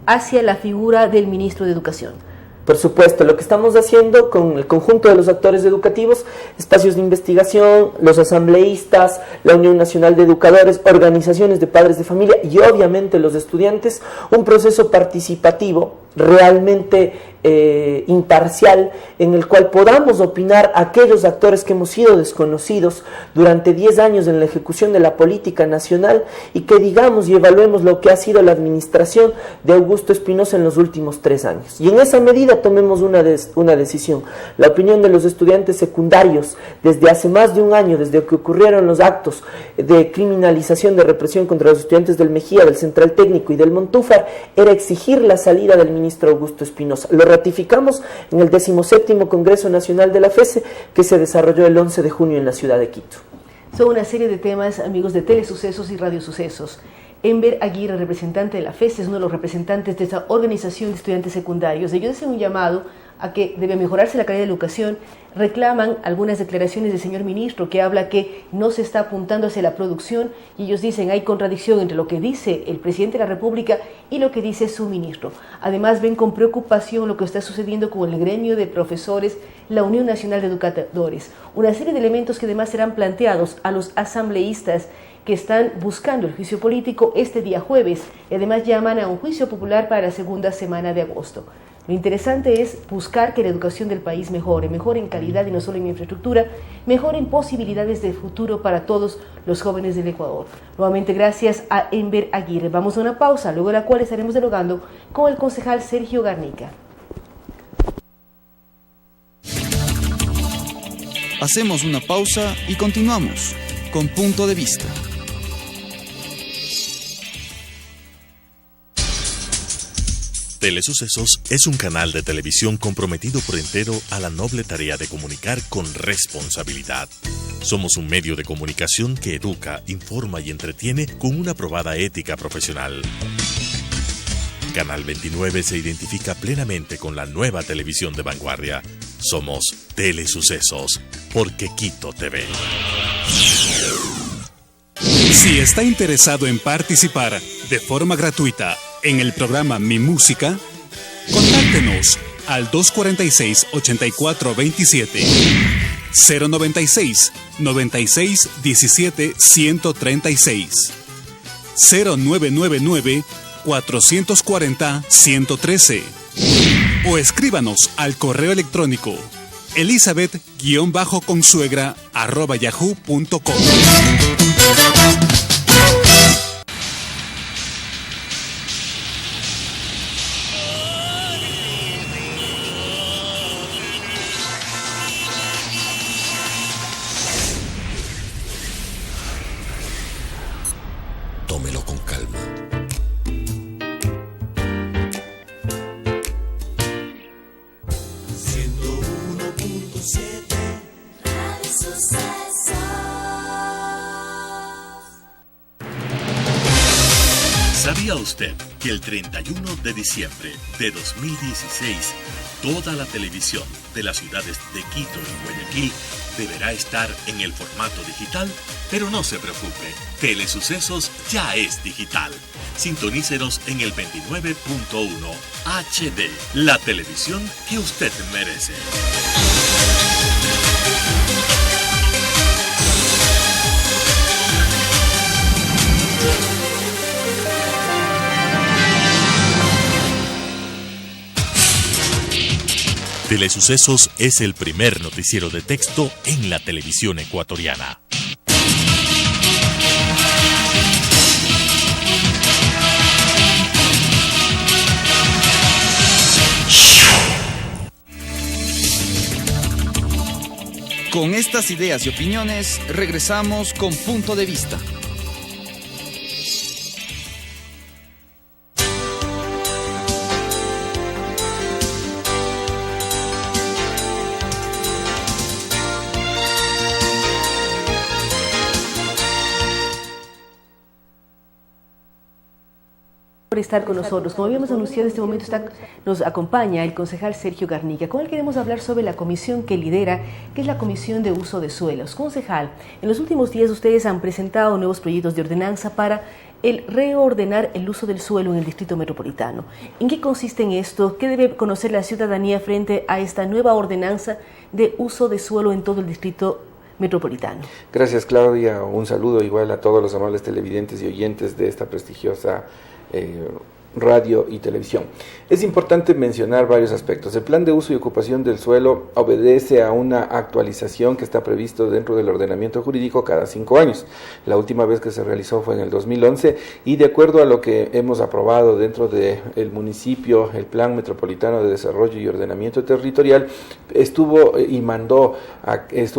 hacia la figura del ministro de Educación. Por supuesto, lo que estamos haciendo con el conjunto de los actores educativos, espacios de investigación, los asambleístas, la Unión Nacional de Educadores, organizaciones de padres de familia y obviamente los estudiantes, un proceso participativo realmente imparcial, en el cual podamos opinar a aquellos actores que hemos sido desconocidos durante 10 años en la ejecución de la política nacional, y que digamos y evaluemos lo que ha sido la administración de Augusto Espinosa en los últimos 3 años. Y en esa medida tomemos una decisión. La opinión de los estudiantes secundarios desde hace más de un año, desde que ocurrieron los actos de criminalización, de represión contra los estudiantes del Mejía, del Central Técnico y del Montúfar, era exigir la salida del ministro Augusto Espinosa. Lo ratificamos en el 17º Congreso Nacional de la FESE, que se desarrolló el 11 de junio en la ciudad de Quito. Son una serie de temas, amigos de Telesucesos y Radio Sucesos. Enver Aguirre, representante de la FESE, es uno de los representantes de esta organización de estudiantes secundarios. Ellos hacen un llamado a que debe mejorarse la calidad de educación. Reclaman algunas declaraciones del señor ministro, que habla que no se está apuntando hacia la producción, y ellos dicen hay contradicción entre lo que dice el presidente de la República y lo que dice su ministro. Además, ven con preocupación lo que está sucediendo con el gremio de profesores, la Unión Nacional de Educadores. Una serie de elementos que además serán planteados a los asambleístas que están buscando el juicio político este día jueves, y además llaman a un juicio popular para la segunda semana de agosto. Lo interesante es buscar que la educación del país mejore en calidad y no solo en infraestructura, mejore en posibilidades de futuro para todos los jóvenes del Ecuador. Nuevamente gracias a Enver Aguirre. Vamos a una pausa, luego de la cual estaremos dialogando con el concejal Sergio Garnica. Hacemos una pausa y continuamos con Punto de Vista. Telesucesos es un canal de televisión comprometido por entero a la noble tarea de comunicar con responsabilidad. Somos un medio de comunicación que educa, informa y entretiene con una probada ética profesional. Canal 29 se identifica plenamente con la nueva televisión de vanguardia. Somos Telesucesos, porque Quito TV. Si está interesado en participar de forma gratuita en el programa Mi Música, contáctenos al 246-8427, 096 96 17 136, 0999 440 113 o escríbanos al correo electrónico elizabeth-consuegra@yahoo.com. Tómelo con calma. ¿Sabía usted que el 31 de diciembre de 2016 toda la televisión de las ciudades de Quito y Guayaquil deberá estar en el formato digital? Pero no se preocupe, Telesucesos ya es digital. Sintonícenos en el 29.1 HD, la televisión que usted merece. Telesucesos es el primer noticiero de texto en la televisión ecuatoriana. Con estas ideas y opiniones, regresamos con Punto de Vista. Por estar con nosotros. Como habíamos anunciado, en este momento nos acompaña el concejal Sergio Garnica, con el que queremos hablar sobre la comisión que lidera, que es la Comisión de Uso de Suelos. Concejal, en los últimos días ustedes han presentado nuevos proyectos de ordenanza para el reordenar el uso del suelo en el Distrito Metropolitano. ¿En qué consiste en esto? ¿Qué debe conocer la ciudadanía frente a esta nueva ordenanza de uso de suelo en todo el Distrito Metropolitano? Gracias, Claudia. Un saludo igual a todos los amables televidentes y oyentes de esta prestigiosa radio y televisión. Es importante mencionar varios aspectos. El plan de uso y ocupación del suelo obedece a una actualización que está previsto dentro del ordenamiento jurídico cada 5 años. La última vez que se realizó fue en el 2011 y de acuerdo a lo que hemos aprobado dentro del municipio, el Plan Metropolitano de Desarrollo y Ordenamiento Territorial, estuvo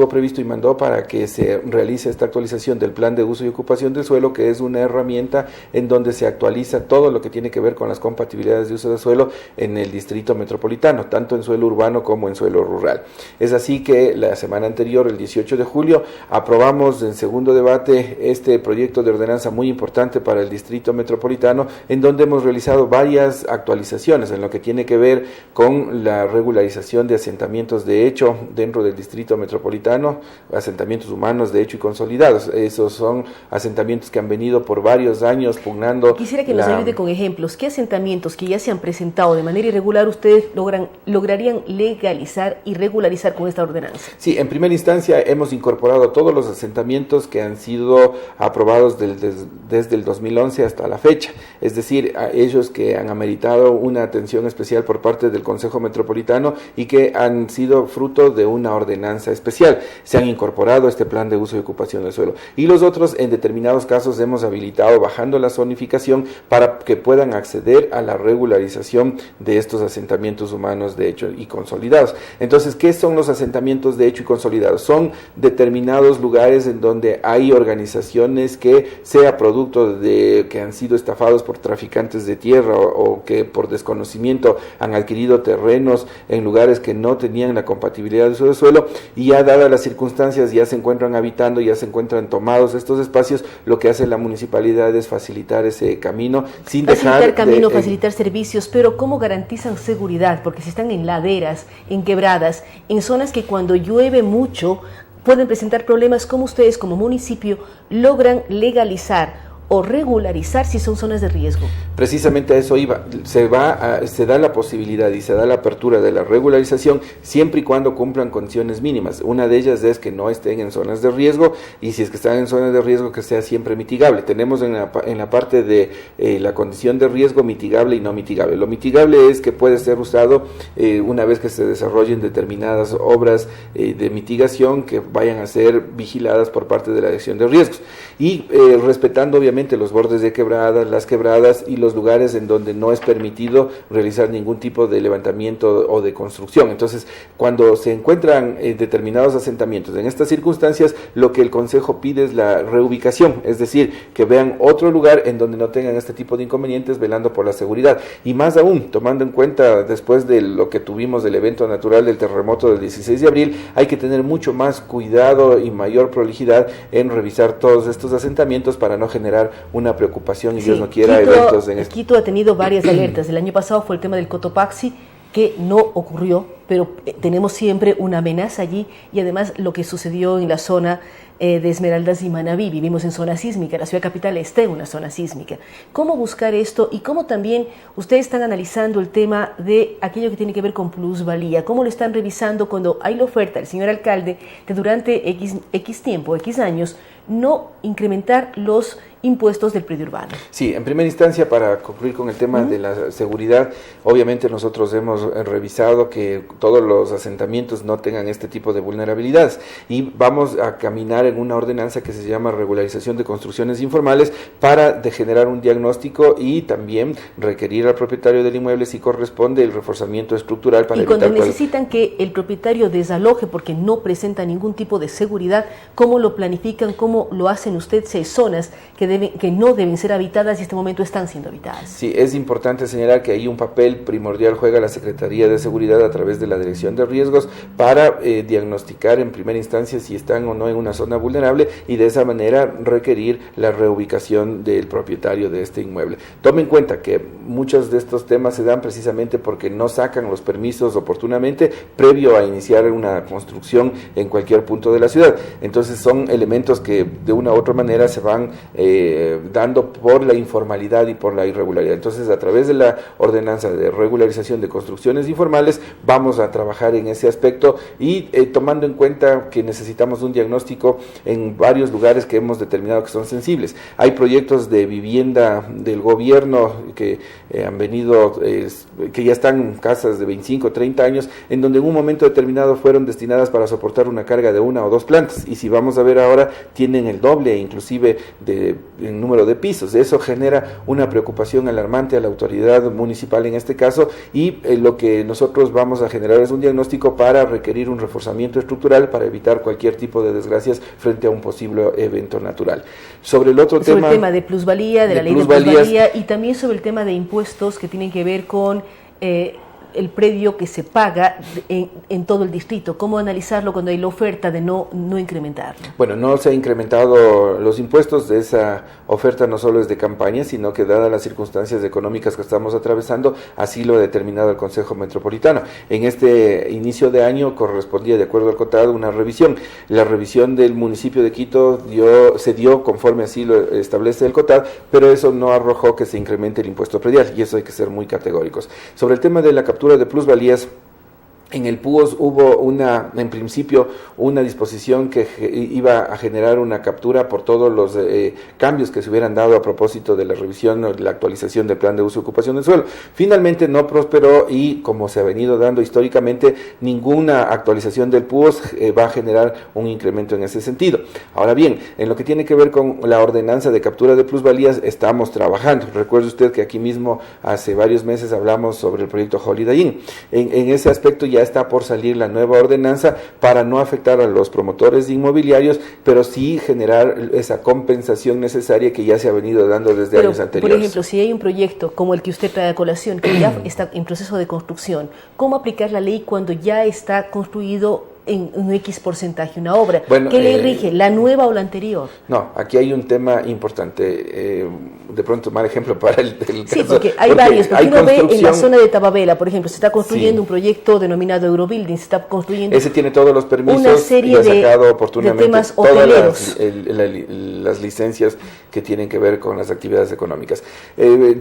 previsto y mandó para que se realice esta actualización del plan de uso y ocupación del suelo, que es una herramienta en donde se actualiza todo lo que tiene que ver con las compatibilidades de uso de suelo en el Distrito Metropolitano, tanto en suelo urbano como en suelo rural. Es así que la semana anterior, el 18 de julio, aprobamos en segundo debate este proyecto de ordenanza muy importante para el Distrito Metropolitano, en donde hemos realizado varias actualizaciones en lo que tiene que ver con la regularización de asentamientos de hecho dentro del Distrito Metropolitano, asentamientos humanos de hecho y consolidados. Esos son asentamientos que han venido por varios años pugnando. Quisiera que nos ayude con ejemplos. ¿Qué asentamientos que ya se han presentado de manera irregular ustedes lograrían legalizar y regularizar con esta ordenanza? Sí, en primera instancia hemos incorporado todos los asentamientos que han sido aprobados desde el 2011 hasta la fecha, es decir, a ellos que han ameritado una atención especial por parte del Consejo Metropolitano y que han sido fruto de una ordenanza especial. Se han incorporado a este plan de uso y ocupación del suelo. Y los otros, en determinados casos, hemos habilitado bajando la zonificación para que puedan acceder a la regularización de estos asentamientos humanos de hecho y consolidados. Entonces, ¿qué son los asentamientos de hecho y consolidados? Son determinados lugares en donde hay organizaciones que, sea producto de que han sido estafados por traficantes de tierra o que por desconocimiento han adquirido terrenos en lugares que no tenían la compatibilidad de uso de suelo, y ya dadas las circunstancias ya se encuentran habitando, ya se encuentran tomados estos espacios. Lo que hace la municipalidad es facilitar ese camino sin facilitar servicios, pero ¿cómo garantizan seguridad? Porque si están en laderas, en quebradas, en zonas que cuando llueve mucho pueden presentar problemas, ¿cómo ustedes como municipio logran legalizar o regularizar si son zonas de riesgo? Precisamente a eso iba. Se da la posibilidad y se da la apertura de la regularización siempre y cuando cumplan condiciones mínimas. Una de ellas es que no estén en zonas de riesgo, y si es que están en zonas de riesgo, que sea siempre mitigable. Tenemos en la parte de la condición de riesgo mitigable y no mitigable. Lo mitigable es que puede ser usado una vez que se desarrollen determinadas obras de mitigación que vayan a ser vigiladas por parte de la Dirección de Riesgos, y respetando obviamente los bordes de quebradas, las quebradas y los lugares en donde no es permitido realizar ningún tipo de levantamiento o de construcción. Entonces, cuando se encuentran determinados asentamientos en estas circunstancias, lo que el Consejo pide es la reubicación, es decir, que vean otro lugar en donde no tengan este tipo de inconvenientes, velando por la seguridad. Y más aún, tomando en cuenta después de lo que tuvimos del evento natural del terremoto del 16 de abril, hay que tener mucho más cuidado y mayor prolijidad en revisar todos estos asentamientos para no generar una preocupación y Dios no quiera eventos en esto. Quito ha tenido varias alertas. El año pasado fue el tema del Cotopaxi, que no ocurrió, pero tenemos siempre una amenaza allí, y además lo que sucedió en la zona de Esmeraldas y Manabí. Vivimos en zona sísmica, la ciudad capital está en una zona sísmica. ¿Cómo buscar esto? Y cómo también ustedes están analizando el tema de aquello que tiene que ver con plusvalía. ¿Cómo lo están revisando cuando hay la oferta del señor alcalde de durante X tiempo, X años, no incrementar los impuestos del predio urbano? Sí, en primera instancia, para concluir con el tema de la seguridad, obviamente nosotros hemos revisado que todos los asentamientos no tengan este tipo de vulnerabilidades, y vamos a caminar en una ordenanza que se llama regularización de construcciones informales para generar un diagnóstico y también requerir al propietario del inmueble, si corresponde, el reforzamiento estructural para evitar... Y cuando necesitan que el propietario desaloje porque no presenta ningún tipo de seguridad, ¿cómo lo planifican? ¿Cómo lo hacen ustedes? Si hay zonas que no deben ser habitadas y en este momento están siendo habitadas. Sí, es importante señalar que ahí un papel primordial juega la Secretaría de Seguridad a través de la Dirección de Riesgos para diagnosticar en primera instancia si están o no en una zona vulnerable, y de esa manera requerir la reubicación del propietario de este inmueble. Tome en cuenta que muchos de estos temas se dan precisamente porque no sacan los permisos oportunamente previo a iniciar una construcción en cualquier punto de la ciudad. Entonces son elementos que de una u otra manera se van dando por la informalidad y por la irregularidad. Entonces, a través de la ordenanza de regularización de construcciones informales, vamos a trabajar en ese aspecto, y tomando en cuenta que necesitamos un diagnóstico en varios lugares que hemos determinado que son sensibles. Hay proyectos de vivienda del gobierno que han venido, que ya están en casas de 25 o 30 años, en donde en un momento determinado fueron destinadas para soportar una carga de 1 o 2 plantas, y si vamos a ver ahora, tienen el doble inclusive en número de pisos. Eso genera una preocupación alarmante a la autoridad municipal en este caso, y lo que nosotros vamos a generar es un diagnóstico para requerir un reforzamiento estructural para evitar cualquier tipo de desgracias frente a un posible evento natural. Sobre el otro tema... Sobre el tema de plusvalía, de la ley de plusvalía, y también sobre el tema de impuestos que tienen que ver con el predio que se paga en todo el distrito. ¿Cómo analizarlo cuando hay la oferta de no incrementarlo? Bueno, no se ha incrementado los impuestos. De esa oferta no solo es de campaña, sino que dadas las circunstancias económicas que estamos atravesando, así lo ha determinado el Consejo Metropolitano. En este inicio de año correspondía, de acuerdo al COTAD, una revisión. La revisión del municipio de Quito se dio conforme así lo establece el COTAD, pero eso no arrojó que se incremente el impuesto predial, y eso hay que ser muy categóricos. Sobre el tema de la captura de plusvalías, En el PUOS hubo en principio, una disposición que iba a generar una captura por todos los cambios que se hubieran dado a propósito de la revisión o de la actualización del plan de uso y ocupación del suelo. Finalmente no prosperó y, como se ha venido dando históricamente, ninguna actualización del PUOS va a generar un incremento en ese sentido. Ahora bien, en lo que tiene que ver con la ordenanza de captura de plusvalías, estamos trabajando. Recuerde usted que aquí mismo hace varios meses hablamos sobre el proyecto Holiday Inn. En ese aspecto ya está por salir la nueva ordenanza para no afectar a los promotores inmobiliarios, pero sí generar esa compensación necesaria que ya se ha venido dando desde años anteriores. Por ejemplo, si hay un proyecto como el que usted trae a colación, que ya está en proceso de construcción, ¿cómo aplicar la ley cuando ya está construido en un X porcentaje una obra? Bueno, ¿qué ley rige, la nueva o la anterior? No, aquí hay un tema importante, de pronto mal ejemplo para el sí, caso, porque hay varios, porque uno ve en la zona de Tababela, por ejemplo, se está construyendo un proyecto denominado Eurobuilding, se está construyendo... Ese tiene todos los permisos una serie y ha sacado oportunamente de temas todas las licencias que tienen que ver con las actividades económicas.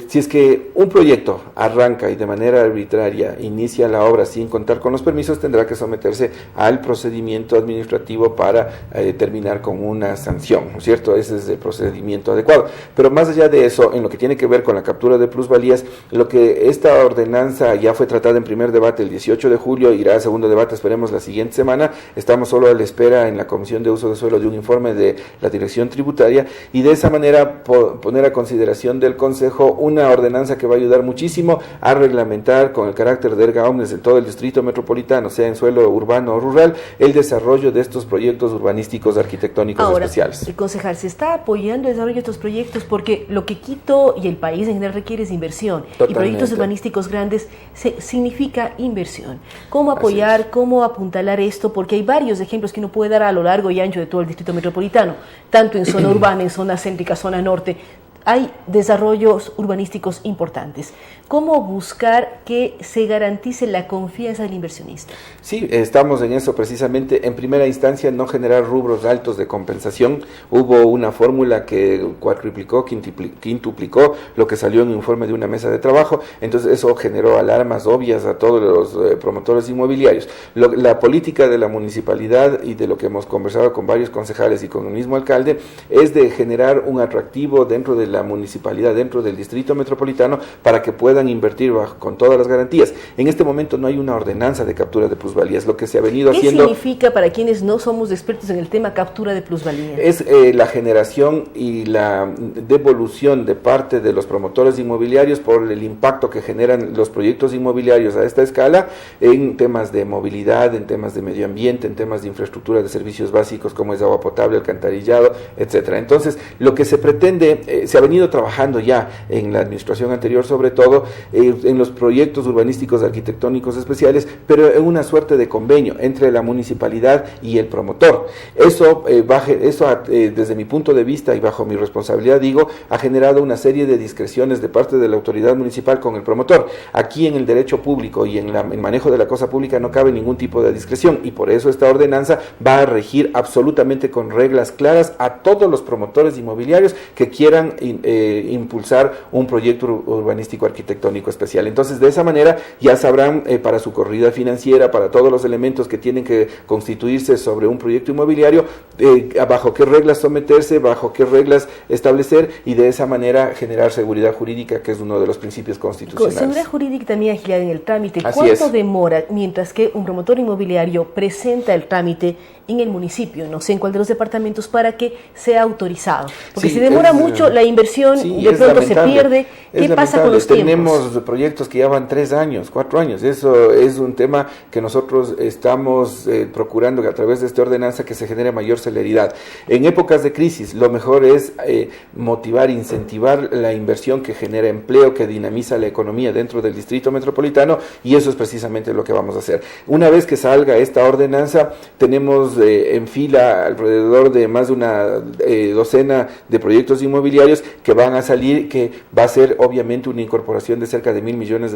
Si es que un proyecto arranca y de manera arbitraria inicia la obra sin contar con los permisos, tendrá que someterse al procedimiento administrativo para terminar con una sanción, ¿no es cierto? Ese es el procedimiento adecuado. Pero más allá de eso, en lo que tiene que ver con la captura de plusvalías, lo que esta ordenanza ya fue tratada en primer debate el 18 de julio, irá a segundo debate, esperemos la siguiente semana. Estamos solo a la espera en la Comisión de Uso de Suelo de un informe de la Dirección Tributaria, y de esa manera poner a consideración del Consejo una ordenanza que va a ayudar muchísimo a reglamentar con el carácter de erga omnes en todo el distrito metropolitano, sea en suelo urbano o rural, el desarrollo de estos proyectos urbanísticos arquitectónicos especiales. El concejal, ¿se está apoyando el desarrollo de estos proyectos? Porque lo que Quito y el país en general requiere es inversión. Totalmente. Y proyectos urbanísticos grandes significa inversión. ¿Cómo apoyar, cómo apuntalar esto? Porque hay varios ejemplos que uno puede dar a lo largo y ancho de todo el distrito metropolitano, tanto en zona urbana, en zona céntrica, zona norte. Hay desarrollos urbanísticos importantes. ¿Cómo buscar que se garantice la confianza del inversionista? Sí, estamos en eso precisamente. En primera instancia, no generar rubros altos de compensación. Hubo una fórmula que cuatriplicó, quintuplicó lo que salió en un informe de una mesa de trabajo. Entonces eso generó alarmas obvias a todos los promotores inmobiliarios. La política de la municipalidad y de lo que hemos conversado con varios concejales y con el mismo alcalde es de generar un atractivo dentro de la municipalidad, dentro del distrito metropolitano, para que puedan invertir con todas las garantías. En este momento no hay una ordenanza de captura de plusvalías. Lo que se ha venido haciendo... ¿Qué significa, para quienes no somos expertos en el tema, captura de plusvalías? Es la generación y la devolución de parte de los promotores inmobiliarios por el impacto que generan los proyectos inmobiliarios a esta escala en temas de movilidad, en temas de medio ambiente, en temas de infraestructura de servicios básicos como es agua potable, alcantarillado, etcétera. Entonces, lo que se pretende, se ha venido trabajando ya en la administración anterior, sobre todo en los proyectos urbanísticos arquitectónicos especiales, pero en una suerte de convenio entre la municipalidad y el promotor. Eso, desde mi punto de vista y bajo mi responsabilidad, digo, ha generado una serie de discreciones de parte de la autoridad municipal con el promotor. Aquí en el derecho público y en el manejo de la cosa pública no cabe ningún tipo de discreción, y por eso esta ordenanza va a regir absolutamente con reglas claras a todos los promotores inmobiliarios que quieran impulsar un proyecto urbanístico arquitectónico especial. Entonces, de esa manera ya sabrán para su corrida financiera, para todos los elementos que tienen que constituirse sobre un proyecto inmobiliario, bajo qué reglas someterse, bajo qué reglas establecer, y de esa manera generar seguridad jurídica, que es uno de los principios constitucionales. Seguridad jurídica también, agilidad en el trámite. Así ¿Cuánto es. demora mientras que un promotor inmobiliario presenta el trámite en el municipio, no sé en cuál de los departamentos, para que sea autorizado? Porque Sí, si demora mucho, la inversión de pronto se pierde. ¿Qué pasa con los tiempos? Tenemos proyectos que llevan 3 años, 4 años. Eso es un tema que nosotros estamos procurando a través de esta ordenanza que se genere mayor celeridad. En épocas de crisis, lo mejor es motivar, incentivar la inversión que genera empleo, que dinamiza la economía dentro del distrito metropolitano, y eso es precisamente lo que vamos a hacer. Una vez que salga esta ordenanza, tenemos en fila alrededor de más de una docena de proyectos inmobiliarios que van a salir, que va a ser obviamente una incorporación de cerca de $1.000 millones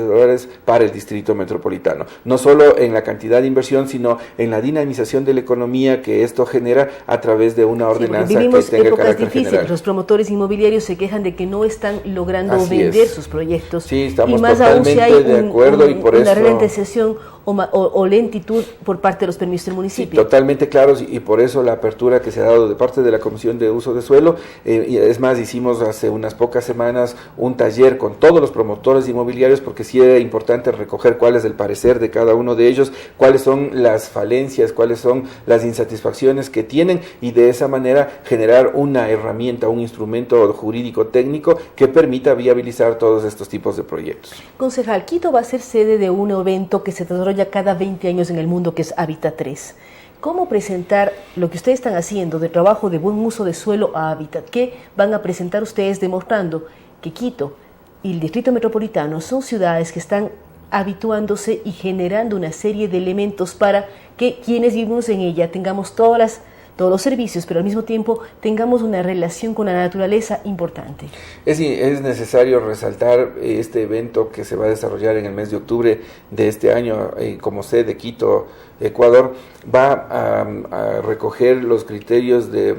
para el distrito metropolitano. No solo en la cantidad de inversión, sino en la dinamización de la economía que esto genera a través de una ordenanza que tenga carácter épocas difíciles. general. Los promotores inmobiliarios se quejan de que no están logrando Así vender es. sus proyectos. Sí, estamos y más aún si hay totalmente de acuerdo, y por una eso... renegociación o lentitud por parte de los permisos del municipio. Sí, totalmente claros, y por eso la apertura que se ha dado de parte de la Comisión de Uso de Suelo, y es más, hicimos hace unas pocas semanas un taller con todos los promotores inmobiliarios, porque sí era importante recoger cuál es el parecer de cada uno de ellos, cuáles son las falencias, cuáles son las insatisfacciones que tienen, y de esa manera generar una herramienta, un instrumento jurídico técnico que permita viabilizar todos estos tipos de proyectos. Concejal, Quito va a ser sede de un evento que se desarrolla cada 20 años en el mundo, que es Hábitat 3. ¿Cómo presentar lo que ustedes están haciendo de trabajo de buen uso de suelo a hábitat? ¿Qué van a presentar ustedes demostrando que Quito y el Distrito Metropolitano son ciudades que están habituándose y generando una serie de elementos para que quienes vivimos en ella tengamos todos los servicios, pero al mismo tiempo tengamos una relación con la naturaleza importante? Es necesario resaltar este evento que se va a desarrollar en el mes de octubre de este año como sede Quito, Ecuador. Va a recoger los criterios de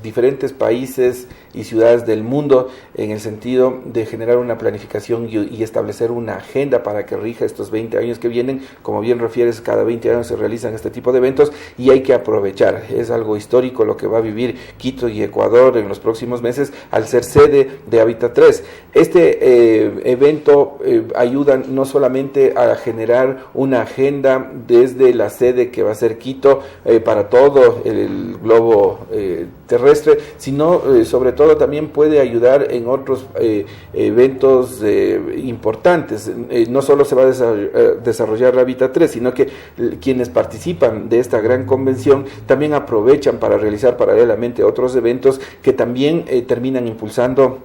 diferentes países y ciudades del mundo en el sentido de generar una planificación y establecer una agenda para que rija estos 20 años que vienen. Como bien refieres, cada 20 años se realizan este tipo de eventos y hay que aprovechar. Es algo histórico lo que va a vivir Quito y Ecuador en los próximos meses al ser sede de Hábitat 3. Este evento ayuda no solamente a generar una agenda desde la sede que va a ser Quito para todo el globo terrestre, sino sobre todo también puede ayudar en otros eventos importantes. No solo se va a desarrollar Hábitat 3, sino que quienes participan de esta gran convención también aprovechan para realizar paralelamente otros eventos que también terminan impulsando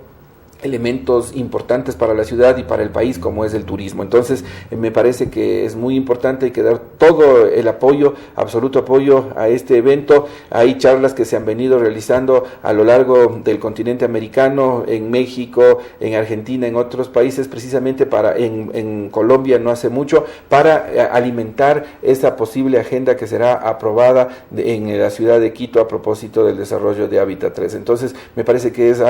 elementos importantes para la ciudad y para el país, como es el turismo. Entonces me parece que es muy importante, hay que dar todo el apoyo, absoluto apoyo a este evento. Hay charlas que se han venido realizando a lo largo del continente americano, en México, en Argentina, en otros países, precisamente en Colombia no hace mucho, para alimentar esa posible agenda que será aprobada en la ciudad de Quito a propósito del desarrollo de Hábitat 3. Entonces me parece que es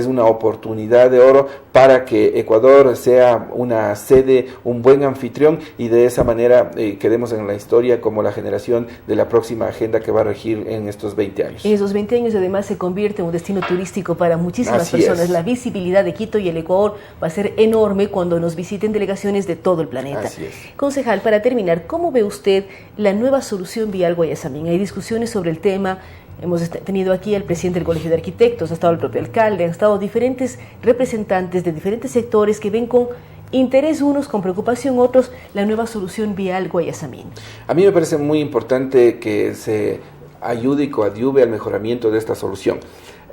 una oportunidad de oro para que Ecuador sea una sede, un buen anfitrión, y de esa manera quedemos en la historia como la generación de la próxima agenda que va a regir en estos 20 años. En esos 20 años además se convierte en un destino turístico para muchísimas personas. La visibilidad de Quito y el Ecuador va a ser enorme cuando nos visiten delegaciones de todo el planeta. Así es. Concejal, para terminar, ¿cómo ve usted la nueva solución vial Guayasamín? Hay discusiones sobre el tema. Hemos tenido aquí al presidente del Colegio de Arquitectos, ha estado el propio alcalde, han estado diferentes representantes de diferentes sectores que ven con interés, unos con preocupación, otros, la nueva solución vial Guayasamín. A mí me parece muy importante que se ayude y coadyuve al mejoramiento de esta solución.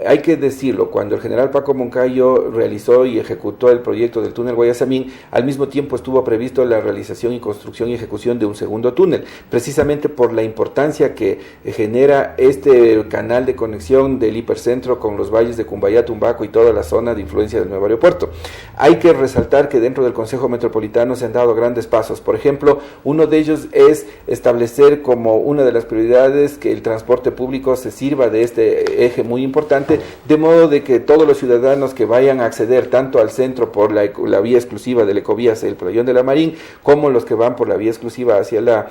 Hay que decirlo, cuando el general Paco Moncayo realizó y ejecutó el proyecto del túnel Guayasamín, al mismo tiempo estuvo previsto la realización y construcción y ejecución de un segundo túnel, precisamente por la importancia que genera este canal de conexión del hipercentro con los valles de Cumbayá, Tumbaco y toda la zona de influencia del nuevo aeropuerto. Hay que resaltar que dentro del Consejo Metropolitano se han dado grandes pasos. Por ejemplo, uno de ellos es establecer como una de las prioridades que el transporte público se sirva de este eje muy importante, de modo de que todos los ciudadanos que vayan a acceder tanto al centro por la vía exclusiva del Ecovías, el Playón de la Marín, como los que van por la vía exclusiva hacia la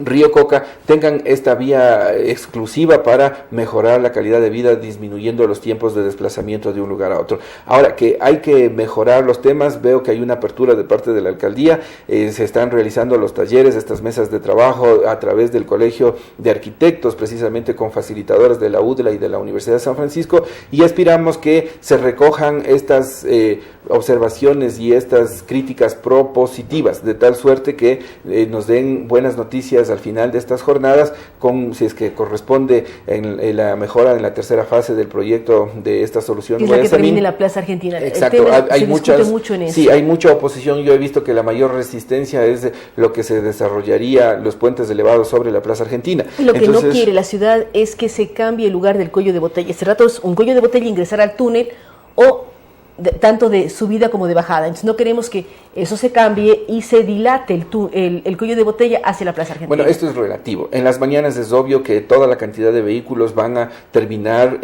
Río Coca, tengan esta vía exclusiva para mejorar la calidad de vida, disminuyendo los tiempos de desplazamiento de un lugar a otro. Ahora que hay que mejorar los temas, veo que hay una apertura de parte de la alcaldía, se están realizando los talleres, estas mesas de trabajo a través del Colegio de Arquitectos, precisamente con facilitadores de la UDLA y de la Universidad de San Francisco, y aspiramos que se recojan estas observaciones y estas críticas propositivas, de tal suerte que nos den buenas noticias al final de estas jornadas, si es que corresponde en la mejora en la tercera fase del proyecto de esta solución. Es la que termine la Plaza Argentina. Exacto, hay mucho en eso. Sí, hay mucha oposición. Yo he visto que la mayor resistencia es lo que se desarrollaría, los puentes elevados sobre la Plaza Argentina. Y lo que no quiere la ciudad es que se cambie el lugar del cuello de botella. Este rato es un cuello de botella ingresar al túnel, o tanto de subida como de bajada. Entonces no queremos que eso se cambie y se dilate el cuello de botella hacia la Plaza Argentina. Bueno, esto es relativo. En las mañanas es obvio que toda la cantidad de vehículos van a terminar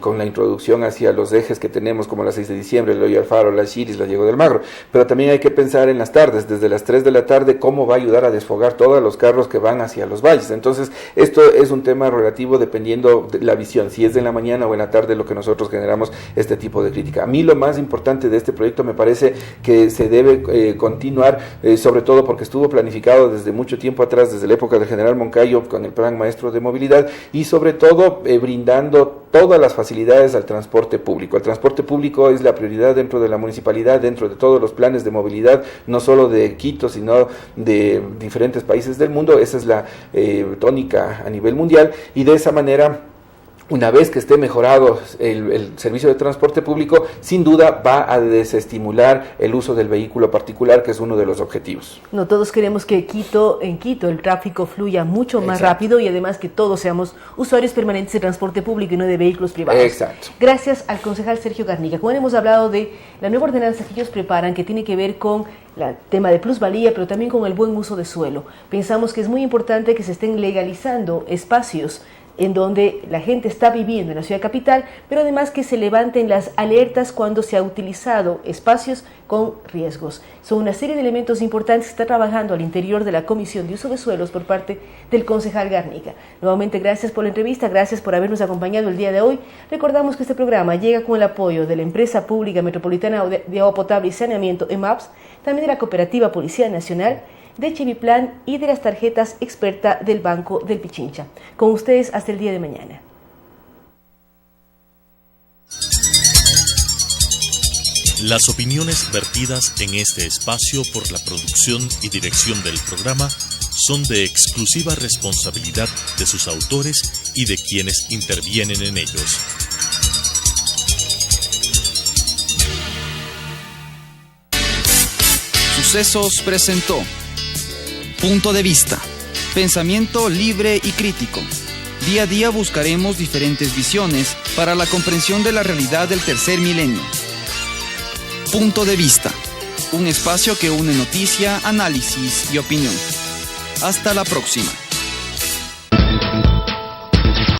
con la introducción hacia los ejes que tenemos, como la 6 de diciembre, el Loyo Alfaro, la Chiris, la Diego del Magro. Pero también hay que pensar en las tardes, desde las 3 de la tarde, cómo va a ayudar a desfogar todos los carros que van hacia los valles. Entonces, esto es un tema relativo dependiendo de la visión, si es en la mañana o en la tarde lo que nosotros generamos este tipo de crítica. A mí lo más importante de este proyecto me parece que se debe continuar, sobre todo porque estuvo planificado desde mucho tiempo atrás, desde la época del general Moncayo, con el Plan Maestro de Movilidad, y sobre todo brindando todas las facilidades al transporte público. El transporte público es la prioridad dentro de la municipalidad, dentro de todos los planes de movilidad, no solo de Quito, sino de diferentes países del mundo. Esa es la tónica a nivel mundial, y de esa manera, una vez que esté mejorado el servicio de transporte público, sin duda va a desestimular el uso del vehículo particular, que es uno de los objetivos. No, todos queremos que en Quito el tráfico fluya mucho más rápido, y además que todos seamos usuarios permanentes de transporte público y no de vehículos privados. Exacto. Gracias al concejal Sergio Garnica. Como hemos hablado de la nueva ordenanza que ellos preparan, que tiene que ver con el tema de plusvalía, pero también con el buen uso de suelo. Pensamos que es muy importante que se estén legalizando espacios en donde la gente está viviendo en la ciudad capital, pero además que se levanten las alertas cuando se ha utilizado espacios con riesgos. Son una serie de elementos importantes que está trabajando al interior de la Comisión de Uso de Suelos por parte del concejal Garnica. Nuevamente, gracias por la entrevista, gracias por habernos acompañado el día de hoy. Recordamos que este programa llega con el apoyo de la Empresa Pública Metropolitana de Agua Potable y Saneamiento, EMAPS, también de la Cooperativa Policía Nacional, de Chiviplan y de las tarjetas experta del Banco del Pichincha. Con ustedes hasta el día de mañana. Las opiniones vertidas en este espacio por la producción y dirección del programa son de exclusiva responsabilidad de sus autores y de quienes intervienen en ellos. Sucesos presentó Punto de Vista, pensamiento libre y crítico. Día a día buscaremos diferentes visiones para la comprensión de la realidad del tercer milenio. Punto de Vista, un espacio que une noticia, análisis y opinión. Hasta la próxima.